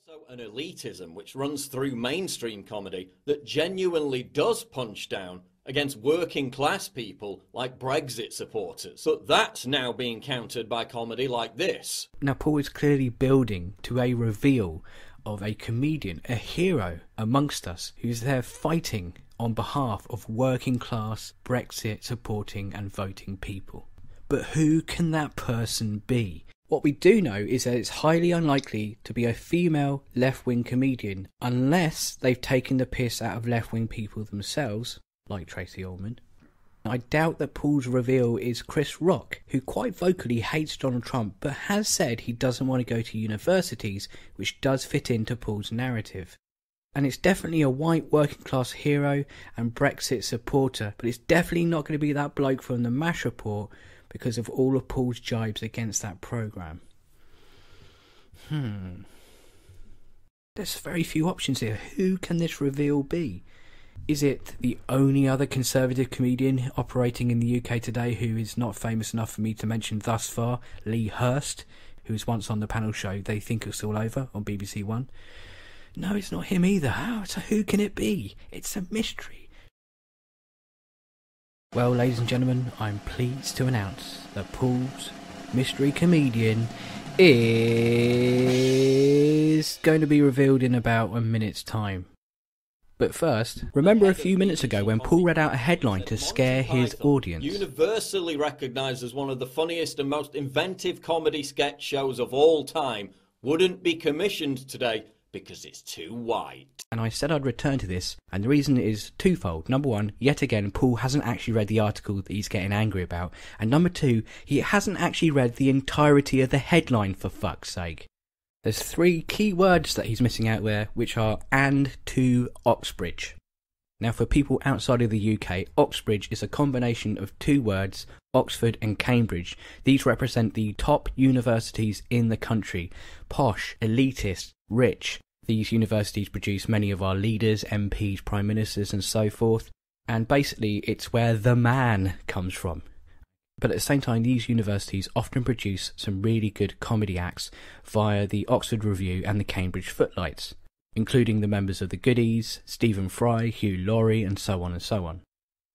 Also an elitism which runs through mainstream comedy that genuinely does punch down against working class people like Brexit supporters. But that's now being countered by comedy like this. Now Paul is clearly building to a reveal of a comedian, a hero amongst us, who's there fighting on behalf of working class, Brexit supporting and voting people. But who can that person be? What we do know is that it's highly unlikely to be a female left-wing comedian unless they've taken the piss out of left-wing people themselves, like Tracy Ullman. I doubt that Paul's reveal is Chris Rock, who quite vocally hates Donald Trump but has said he doesn't want to go to universities, which does fit into Paul's narrative. And it's definitely a white working class hero and Brexit supporter, but it's definitely not going to be that bloke from the MASH report because of all of Paul's jibes against that programme. There's very few options here. Who can this reveal be? Is it the only other conservative comedian operating in the UK today who is not famous enough for me to mention thus far? Lee Hurst, who was once on the panel show They Think It's All Over on BBC One. No, it's not him either. So who can it be? It's a mystery. Well, ladies and gentlemen, I'm pleased to announce that Paul's mystery comedian is going to be revealed in about a minute's time. But first, remember a few minutes ago when Paul read out a headline to scare his audience. Universally recognised as one of the funniest and most inventive comedy sketch shows of all time, wouldn't be commissioned today because it's too white. And I said I'd return to this, and the reason is twofold. Number one, yet again, Paul hasn't actually read the article that he's getting angry about. And number two, he hasn't actually read the entirety of the headline, for fuck's sake. There's 3 key words that he's missing out there, which are "and to Oxbridge." Now, for people outside of the UK, Oxbridge is a combination of 2 words, Oxford and Cambridge. These represent the top universities in the country. Posh, elitist, rich. These universities produce many of our leaders, MPs, prime ministers and so forth. And basically, it's where the man comes from. But at the same time, these universities often produce some really good comedy acts via the Oxford Review and the Cambridge Footlights, including the members of the Goodies, Stephen Fry, Hugh Laurie, and so on and so on.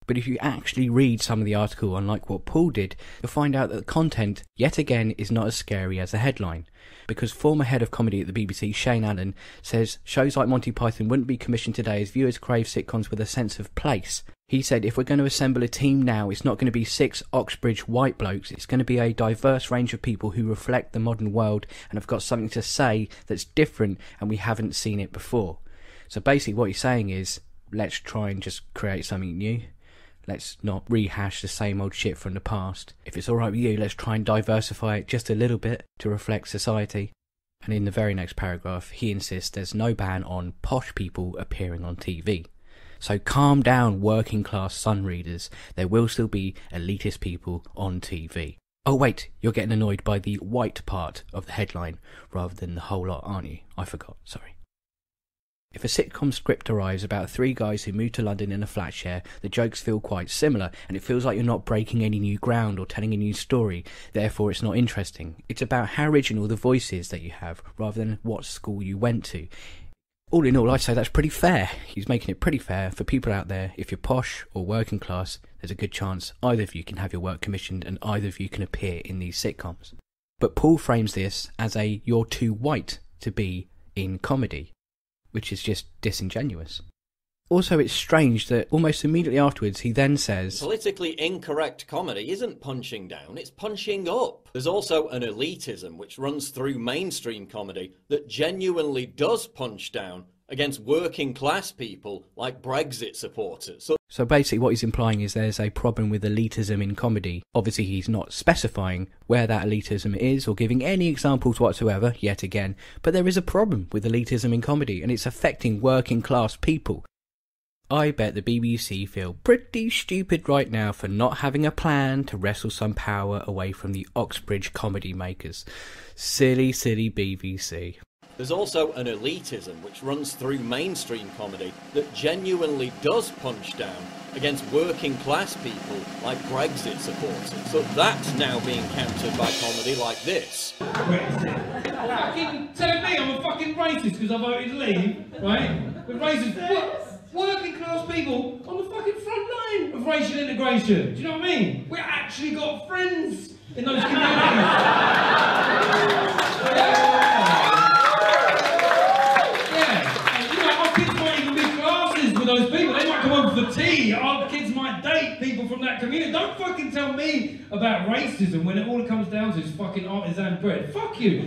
But if you actually read some of the article, unlike what Paul did, you'll find out that the content, yet again, is not as scary as the headline. Because former head of comedy at the BBC, Shane Allen, says shows like Monty Python wouldn't be commissioned today as viewers crave sitcoms with a sense of place. He said if we're going to assemble a team now, it's not going to be 6 Oxbridge white blokes, it's going to be a diverse range of people who reflect the modern world and have got something to say that's different and we haven't seen it before. So basically what he's saying is, let's try and just create something new. Let's not rehash the same old shit from the past. If it's alright with you, let's try and diversify it just a little bit to reflect society. And in the very next paragraph, he insists there's no ban on posh people appearing on TV. So calm down, working class Sun readers. There will still be elitist people on TV. Oh wait, you're getting annoyed by the white part of the headline rather than the whole lot, aren't you? I forgot, sorry. If a sitcom script arrives about 3 guys who move to London in a flat share, the jokes feel quite similar, and it feels like you're not breaking any new ground or telling a new story, therefore it's not interesting. It's about how original the voice is that you have, rather than what school you went to. All in all, I'd say that's pretty fair. He's making it pretty fair for people out there. If you're posh or working class, there's a good chance either of you can have your work commissioned and either of you can appear in these sitcoms. But Paul frames this as a "you're too white to be in comedy," which is just disingenuous. Also, it's strange that almost immediately afterwards he then says, politically incorrect comedy isn't punching down, it's punching up. There's also an elitism which runs through mainstream comedy that genuinely does punch down against working class people like Brexit supporters. So basically what he's implying is there's a problem with elitism in comedy. Obviously he's not specifying where that elitism is or giving any examples whatsoever, yet again, but there is a problem with elitism in comedy and it's affecting working class people. I bet the BBC feel pretty stupid right now for not having a plan to wrestle some power away from the Oxbridge comedy makers. Silly, silly BBC. There's also an elitism which runs through mainstream comedy that genuinely does punch down against working class people like Brexit supporters. So that's now being countered by comedy like this. Fucking telling me I'm a fucking racist because I voted Leave, right? But racist, working class people on the fucking front line of racial integration. Do you know what I mean? We've actually got friends in those communities. Those people, they might come over for tea, our kids might date people from that community. Don't fucking tell me about racism when it all comes down to is fucking artisan bread. Fuck you.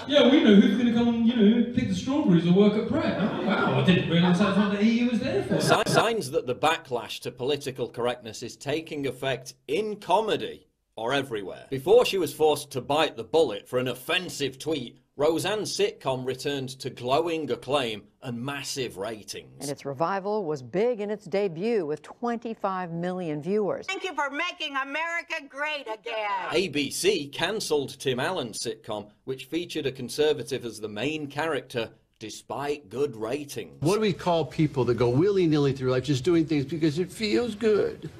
Yeah, we know who's going to come and, pick the strawberries or work at Pret. Oh, wow, I didn't realise that's what the EU was there for. Signs that the backlash to political correctness is taking effect in comedy or everywhere. Before she was forced to bite the bullet for an offensive tweet, Roseanne's sitcom returned to glowing acclaim and massive ratings. And its revival was big in its debut with 25 million viewers. Thank you for making America great again. ABC cancelled Tim Allen's sitcom, which featured a conservative as the main character, despite good ratings. What do we call people that go willy-nilly through life just doing things because it feels good?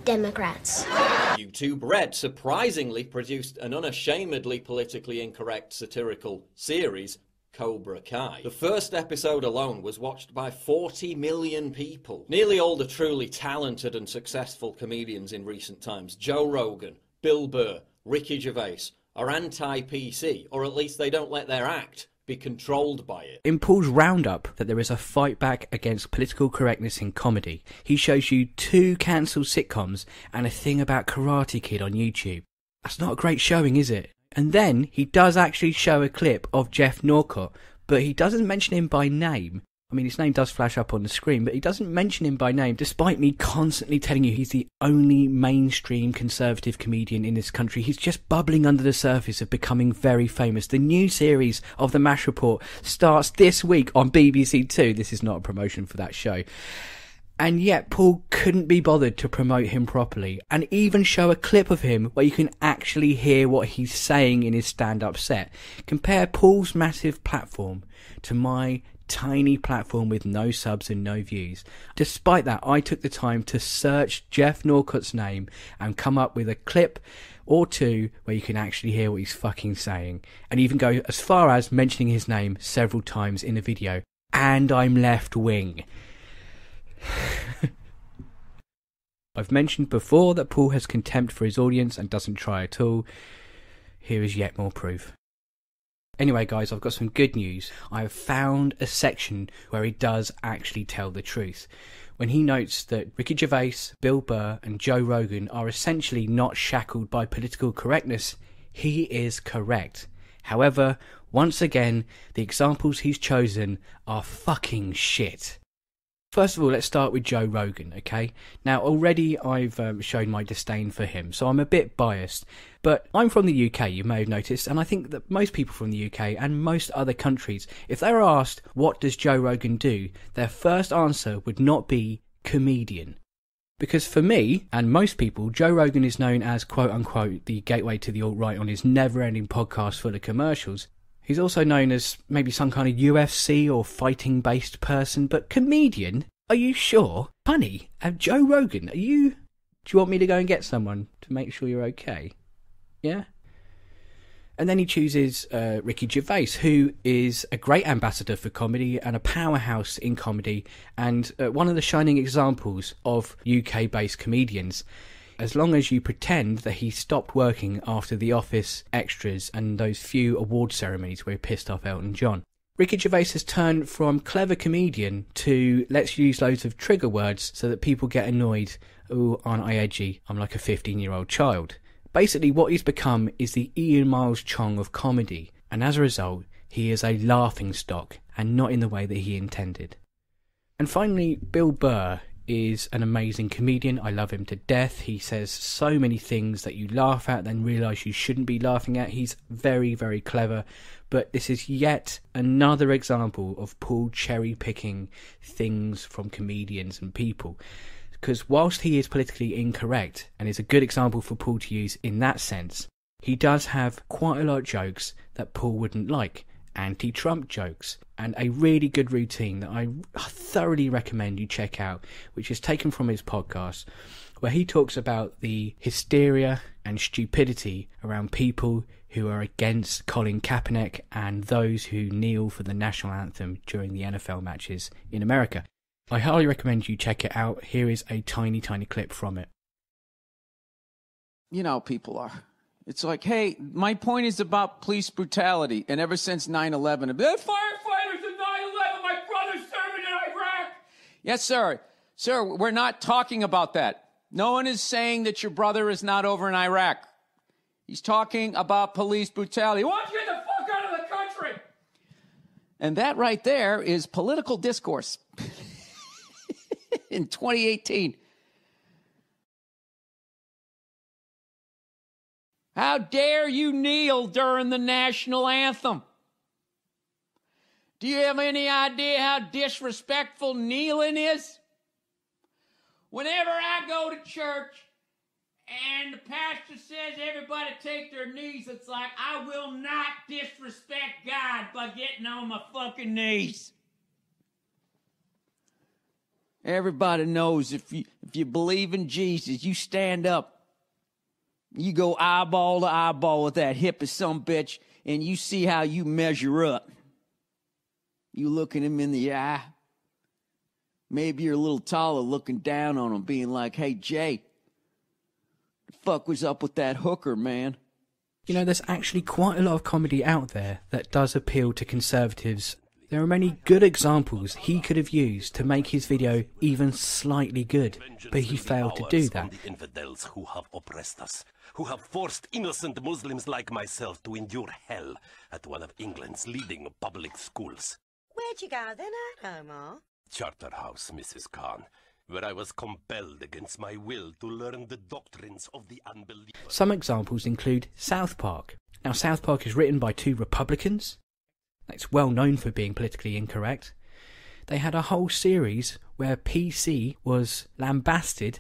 Democrats. YouTube Red surprisingly produced an unashamedly politically incorrect satirical series, Cobra Kai. The first episode alone was watched by 40 million people. Nearly all the truly talented and successful comedians in recent times, Joe Rogan, Bill Burr, Ricky Gervais, are anti-PC, or at least they don't let their act be controlled by it. In Paul's roundup that there is a fight back against political correctness in comedy, he shows you 2 cancelled sitcoms and a thing about Karate Kid on YouTube. That's not a great showing, is it? And then he does actually show a clip of Jeff Norcott, but he doesn't mention him by name. I mean, his name does flash up on the screen, but he doesn't mention him by name, despite me constantly telling you he's the only mainstream conservative comedian in this country. He's just bubbling under the surface of becoming very famous. The new series of The MASH Report starts this week on BBC Two. This is not a promotion for that show. And yet Paul couldn't be bothered to promote him properly and even show a clip of him where you can actually hear what he's saying in his stand-up set. Compare Paul's massive platform to my tiny platform with no subs and no views. Despite that, I took the time to search Jeff Norcott's name and come up with a clip or 2 where you can actually hear what he's fucking saying, and even go as far as mentioning his name several times in the video. And I'm left wing. I've mentioned before that Paul has contempt for his audience and doesn't try at all. Here is yet more proof. Anyway, guys, I've got some good news. I have found a section where he does actually tell the truth. When he notes that Ricky Gervais, Bill Burr and Joe Rogan are essentially not shackled by political correctness, he is correct. However, once again, the examples he's chosen are fucking shit. First of all, let's start with Joe Rogan, okay? Now, already I've shown my disdain for him, so I'm a bit biased. But I'm from the UK, you may have noticed, and I think that most people from the UK and most other countries, if they were asked, what does Joe Rogan do? Their first answer would not be comedian. Because for me, and most people, Joe Rogan is known as, quote-unquote, the gateway to the alt-right on his never-ending podcast full of commercials. He's also known as maybe some kind of UFC or fighting-based person, but comedian? Are you sure? Honey, Joe Rogan, do you want me to go and get someone to make sure you're okay? Yeah? And then he chooses Ricky Gervais, who is a great ambassador for comedy and a powerhouse in comedy, and one of the shining examples of UK-based comedians. As long as you pretend that he stopped working after The Office extras and those few award ceremonies where he pissed off Elton John. Ricky Gervais has turned from clever comedian to let's use loads of trigger words so that people get annoyed. Oh, aren't I edgy? I'm like a 15-year-old child. Basically, what he's become is the Ian Miles Chong of comedy, and as a result, he is a laughingstock, and not in the way that he intended. And finally, Bill Burr is an amazing comedian. I love him to death. He says so many things that you laugh at then realise you shouldn't be laughing at. He's very, very clever. But this is yet another example of Paul cherry-picking things from comedians and people. Because whilst he is politically incorrect, and is a good example for Paul to use in that sense, he does have quite a lot of jokes that Paul wouldn't like. Anti-Trump jokes, and a really good routine that I thoroughly recommend you check out, which is taken from his podcast, where he talks about the hysteria and stupidity around people who are against Colin Kaepernick and those who kneel for the national anthem during the NFL matches in America. I highly recommend you check it out. Here is a tiny, tiny clip from it. You know how people are. It's like, hey, my point is about police brutality. And ever since 9/11, firefighters in 9/11, my brother's serving in Iraq. Yes, sir. Sir, we're not talking about that. No one is saying that your brother is not over in Iraq. He's talking about police brutality. Why don't you get the fuck out of the country? And that right there is political discourse in 2018. How dare you kneel during the national anthem? Do you have any idea how disrespectful kneeling is? Whenever I go to church and the pastor says everybody take their knees, it's like I will not disrespect God by getting on my fucking knees. Everybody knows if you believe in Jesus, you stand up. You go eyeball to eyeball with that hippie sumbitch, and you see how you measure up. You looking him in the eye. Maybe you're a little taller, looking down on him, being like, hey, Jay, the fuck was up with that hooker, man? You know, there's actually quite a lot of comedy out there that does appeal to conservatives. There are many good examples he could have used to make his video even slightly good, but he failed to do that. The infidels who have oppressed us, who have forced innocent Muslims like myself to endure hell at one of England's leading public schools. Where'd you go then, Omar? Charterhouse, Mrs. Khan, where I was compelled against my will to learn the doctrines of the unbelievers. Some examples include South Park. Now, South Park is written by 2 Republicans. It's well known for being politically incorrect. They had a whole series where PC was lambasted,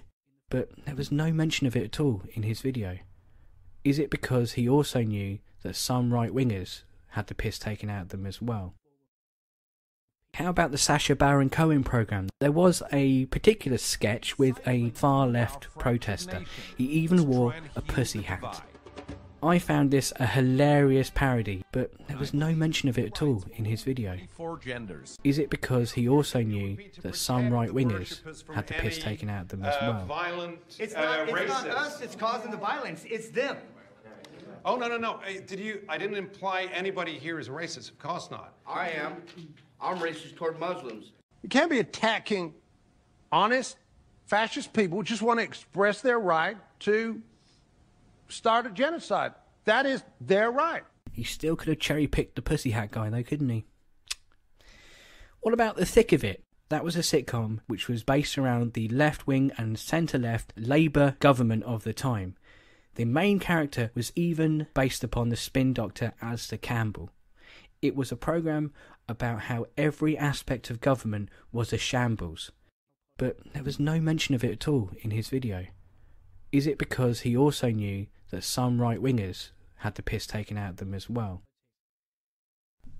but there was no mention of it at all in his video. Is it because he also knew that some right-wingers had the piss taken out of them as well? How about the Sacha Baron Cohen programme? There was a particular sketch with a far-left protester. He even wore a pussy hat. I found this a hilarious parody, but there was no mention of it at all in his video. Is it because he also knew that some right-wingers had the piss taken out of them as well? It's not us that's causing the violence, it's them. Oh, no. I didn't imply anybody here is a racist. Of course not. I am. I'm racist toward Muslims. You can't be attacking honest, fascist people who just want to express their right to start a genocide. That is their right. He still could have cherry-picked the pussy hat guy though, couldn't he? What about The Thick of It? That was a sitcom which was based around the left-wing and centre-left Labour government of the time. The main character was even based upon the spin doctor Alistair Campbell. It was a programme about how every aspect of government was a shambles. But there was no mention of it at all in his video. Is it because he also knew that some right-wingers had the piss taken out of them as well?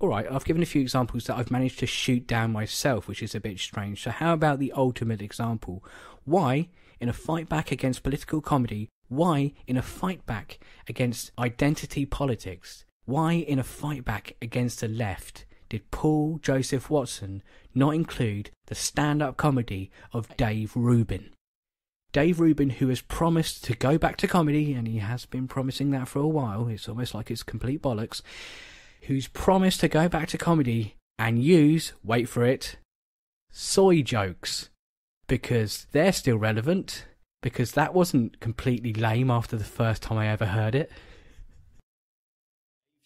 Alright, I've given a few examples that I've managed to shoot down myself, which is a bit strange. So how about the ultimate example? Why, in a fight back against political comedy, why, in a fight back against identity politics, why, in a fight back against the left, did Paul Joseph Watson not include the stand-up comedy of Dave Rubin? Dave Rubin, who has promised to go back to comedy, and he has been promising that for a while, it's almost like it's complete bollocks, who's promised to go back to comedy and use, wait for it, soy jokes. Because they're still relevant, because that wasn't completely lame after the first time I ever heard it.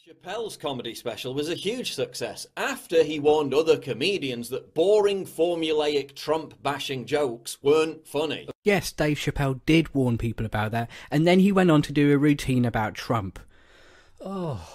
Chappelle's comedy special was a huge success after he warned other comedians that boring, formulaic, Trump-bashing jokes weren't funny. Yes, Dave Chappelle did warn people about that, and then he went on to do a routine about Trump. Oh,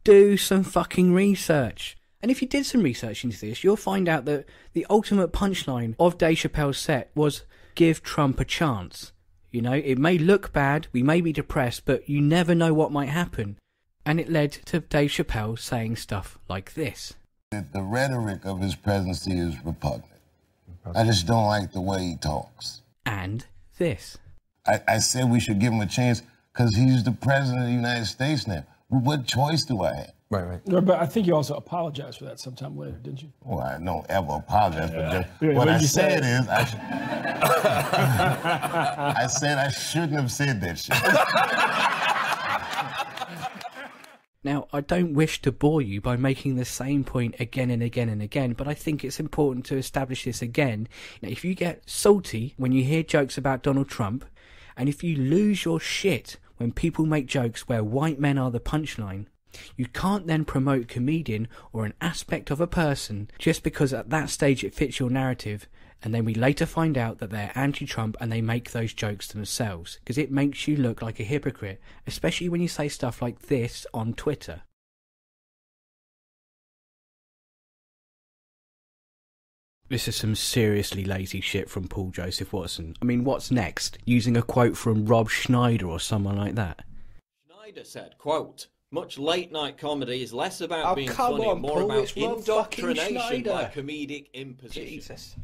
do some fucking research. And if you did some research into this, you'll find out that the ultimate punchline of Dave Chappelle's set was, give Trump a chance. You know, it may look bad, we may be depressed, but you never know what might happen. And it led to Dave Chappelle saying stuff like this. The rhetoric of his presidency is repugnant. I just don't like the way he talks. And this. I said we should give him a chance because he's the president of the United States now. What choice do I have? Right. But I think you also apologized for that sometime later, didn't you? Well, I don't ever apologize for that. What I said is, I said I shouldn't have said that shit. Now, I don't wish to bore you by making the same point again and again and again, but I think it's important to establish this again. Now, if you get salty when you hear jokes about Donald Trump, and if you lose your shit when people make jokes where white men are the punchline, you can't then promote comedian or an aspect of a person just because at that stage it fits your narrative, and then we later find out that they're anti-Trump and they make those jokes themselves, because it makes you look like a hypocrite, especially when you say stuff like this on Twitter. This is some seriously lazy shit from Paul Joseph Watson. I mean, what's next? Using a quote from Rob Schneider or someone like that? Schneider said, quote, much late-night comedy is less about being funny and more about indoctrination by comedic imposition. Jesus.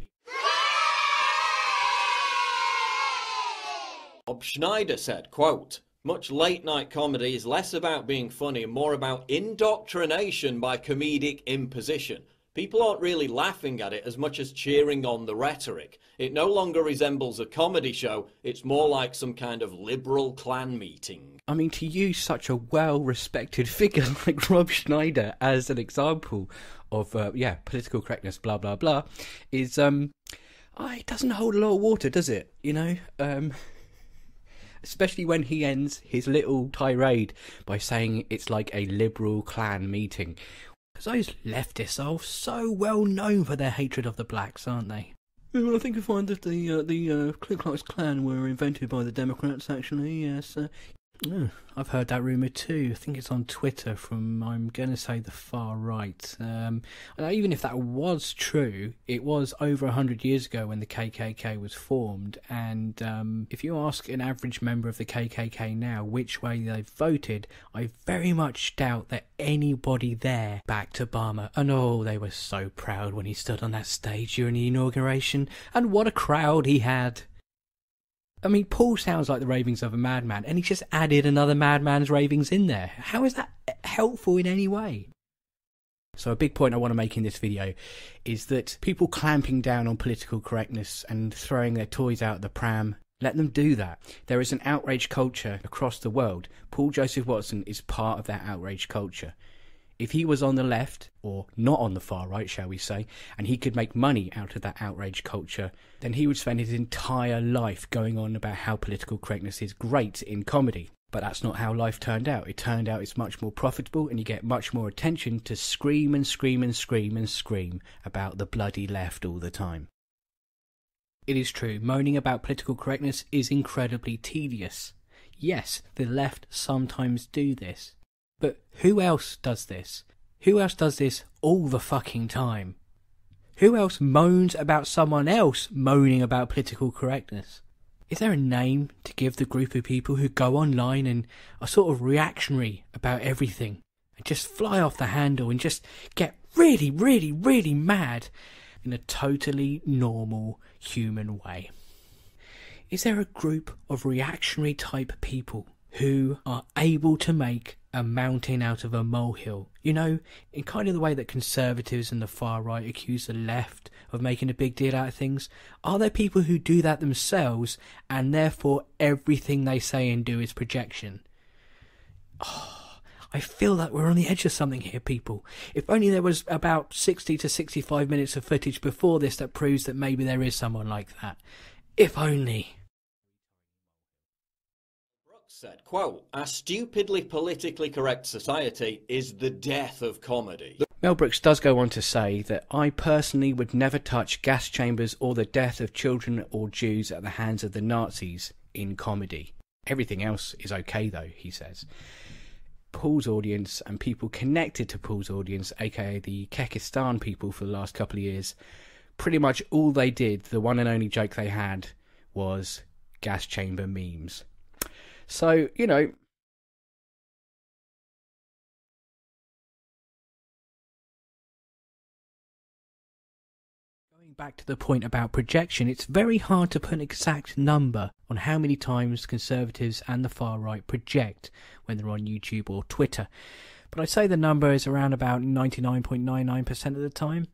Rob Schneider said, quote, much late-night comedy is less about being funny and more about indoctrination by comedic imposition. People aren't really laughing at it as much as cheering on the rhetoric. It no longer resembles a comedy show, it's more like some kind of liberal clan meeting. I mean, to use such a well-respected figure like Rob Schneider as an example of, political correctness, blah, blah, blah, is, it doesn't hold a lot of water, does it? You know? Especially when he ends his little tirade by saying it's like a liberal clan meeting. Because those leftists are so well known for their hatred of the blacks, aren't they? Well, I think you find that the Ku Klux Klan were invented by the Democrats, actually, yes. I've heard that rumour too. I think it's on Twitter from, I'm going to say, the far right. Even if that was true, it was over 100 years ago when the KKK was formed, and if you ask an average member of the KKK now which way they've voted, I very much doubt that anybody there backed Obama. And oh, they were so proud when he stood on that stage during the inauguration, and what a crowd he had. I mean, Paul sounds like the ravings of a madman, and he just added another madman's ravings in there. How is that helpful in any way? So a big point I want to make in this video is that people clamping down on political correctness and throwing their toys out the pram, let them do that. There is an outrage culture across the world. Paul Joseph Watson is part of that outrage culture. If he was on the left, or not on the far right, shall we say, and he could make money out of that outrage culture, then he would spend his entire life going on about how political correctness is great in comedy. But that's not how life turned out. It turned out it's much more profitable, and you get much more attention to scream and scream and scream and scream about the bloody left all the time. It is true, moaning about political correctness is incredibly tedious. Yes, the left sometimes do this. But who else does this? Who else does this all the fucking time? Who else moans about someone else moaning about political correctness? Is there a name to give the group of people who go online and are sort of reactionary about everything and just fly off the handle and just get really, really, really mad in a totally normal human way? Is there a group of reactionary type people who are able to make a mountain out of a molehill? You know, in kind of the way that conservatives and the far right accuse the left of making a big deal out of things. Are there people who do that themselves, and therefore everything they say and do is projection? Oh, I feel that we're on the edge of something here, people. If only there was about 60 to 65 minutes of footage before this that proves that maybe there is someone like that. If only. Said, quote, "Our stupidly politically correct society is the death of comedy." Mel Brooks does go on to say that I personally would never touch gas chambers or the death of children or Jews at the hands of the Nazis in comedy. Everything else is okay though, he says. Paul's audience and people connected to Paul's audience, aka the Kekistan people for the last couple of years, pretty much all they did, the one and only joke they had, was gas chamber memes. So, you know, going back to the point about projection, it's very hard to put an exact number on how many times conservatives and the far right project when they're on YouTube or Twitter. But I'd say the number is around about 99.99% of the time.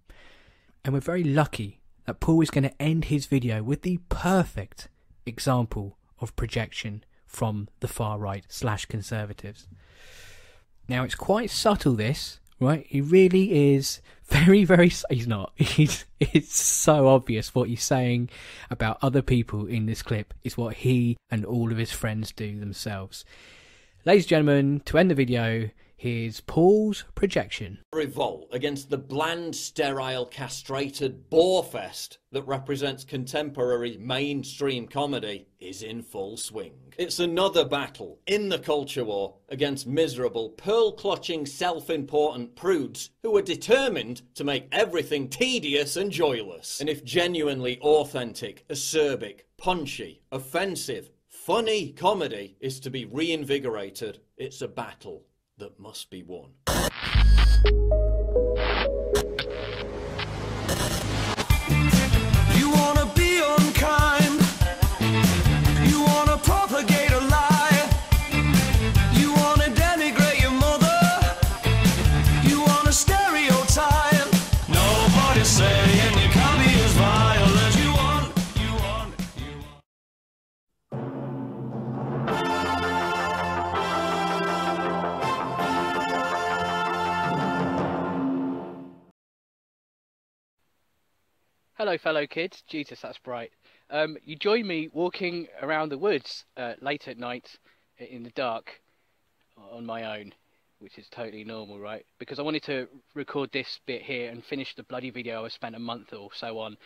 And we're very lucky that Paul is going to end his video with the perfect example of projection from the far right / conservatives. Now, it's quite subtle, this, right? He really is very, very... He's not. It's so obvious what he's saying about other people in this clip is what he and all of his friends do themselves. Ladies and gentlemen, to end the video, here's Paul's projection. Revolt against the bland, sterile, castrated borefest that represents contemporary mainstream comedy is in full swing. It's another battle in the culture war against miserable, pearl-clutching, self-important prudes who are determined to make everything tedious and joyless. And if genuinely authentic, acerbic, punchy, offensive, funny comedy is to be reinvigorated, it's a battle that must be won. You wanna be unkind, you wanna propagate a lie, you wanna denigrate your mother, you wanna stereotype. No, Hello, fellow kids. Jesus, that's bright. You join me walking around the woods late at night in the dark on my own, which is totally normal, right? Because I wanted to record this bit here and finish the bloody video I spent a month or so on,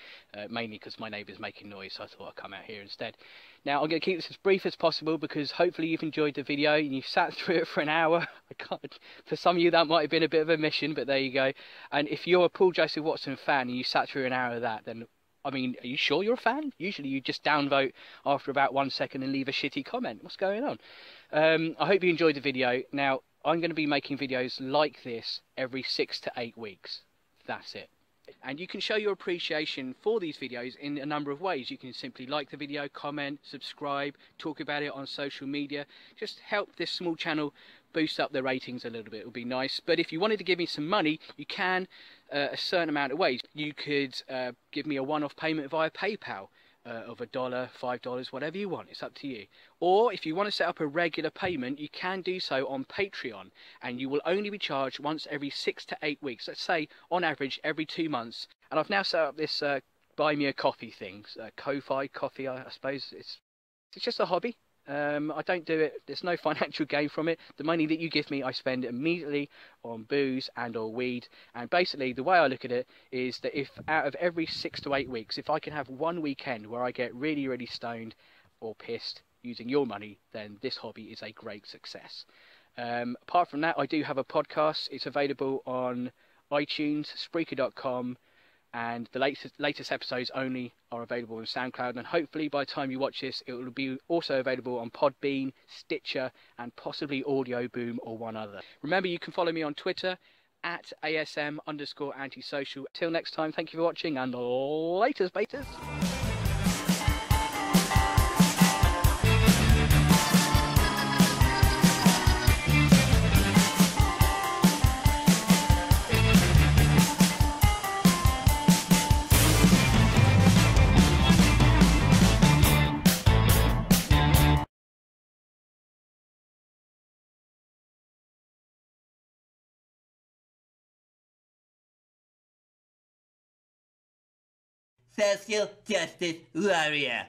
mainly because my neighbour's making noise, so I thought I'd come out here instead. Now, I'm going to keep this as brief as possible because hopefully you've enjoyed the video and you've sat through it for an hour. For some of you that might have been a bit of a mission, but there you go. And if you're a Paul Joseph Watson fan and you sat through an hour of that, then, I mean, are you sure you're a fan? Usually you just downvote after about 1 second and leave a shitty comment. What's going on? I hope you enjoyed the video. Now, I'm going to be making videos like this every 6 to 8 weeks. That's it. And you can show your appreciation for these videos in a number of ways. You can simply like the video, comment, subscribe, talk about it on social media. Just help this small channel boost up the ratings a little bit. It would be nice. But if you wanted to give me some money, you can a certain amount of ways. You could give me a one-off payment via PayPal. Of $1, $5, whatever you want. It's up to you. Or if you want to set up a regular payment, you can do so on Patreon, and you will only be charged once every 6 to 8 weeks. Let's say on average every 2 months. And I've now set up this buy me a coffee thing, Ko-Fi coffee, I suppose. It's just a hobby. I don't do it, there's no financial gain from it. The money that you give me I spend immediately on booze and or weed, and basically the way I look at it is that if out of every 6 to 8 weeks, if I can have one weekend where I get really, really stoned or pissed using your money, then this hobby is a great success. Apart from that, I do have a podcast. It's available on iTunes, Spreaker.com, and the latest episodes only are available on SoundCloud, and hopefully by the time you watch this it will be also available on Podbean, Stitcher, and possibly Audio Boom or one other. Remember, you can follow me on Twitter at ASM_antisocial. Till next time, thank you for watching, and laters, betas. Social Justice Warrior.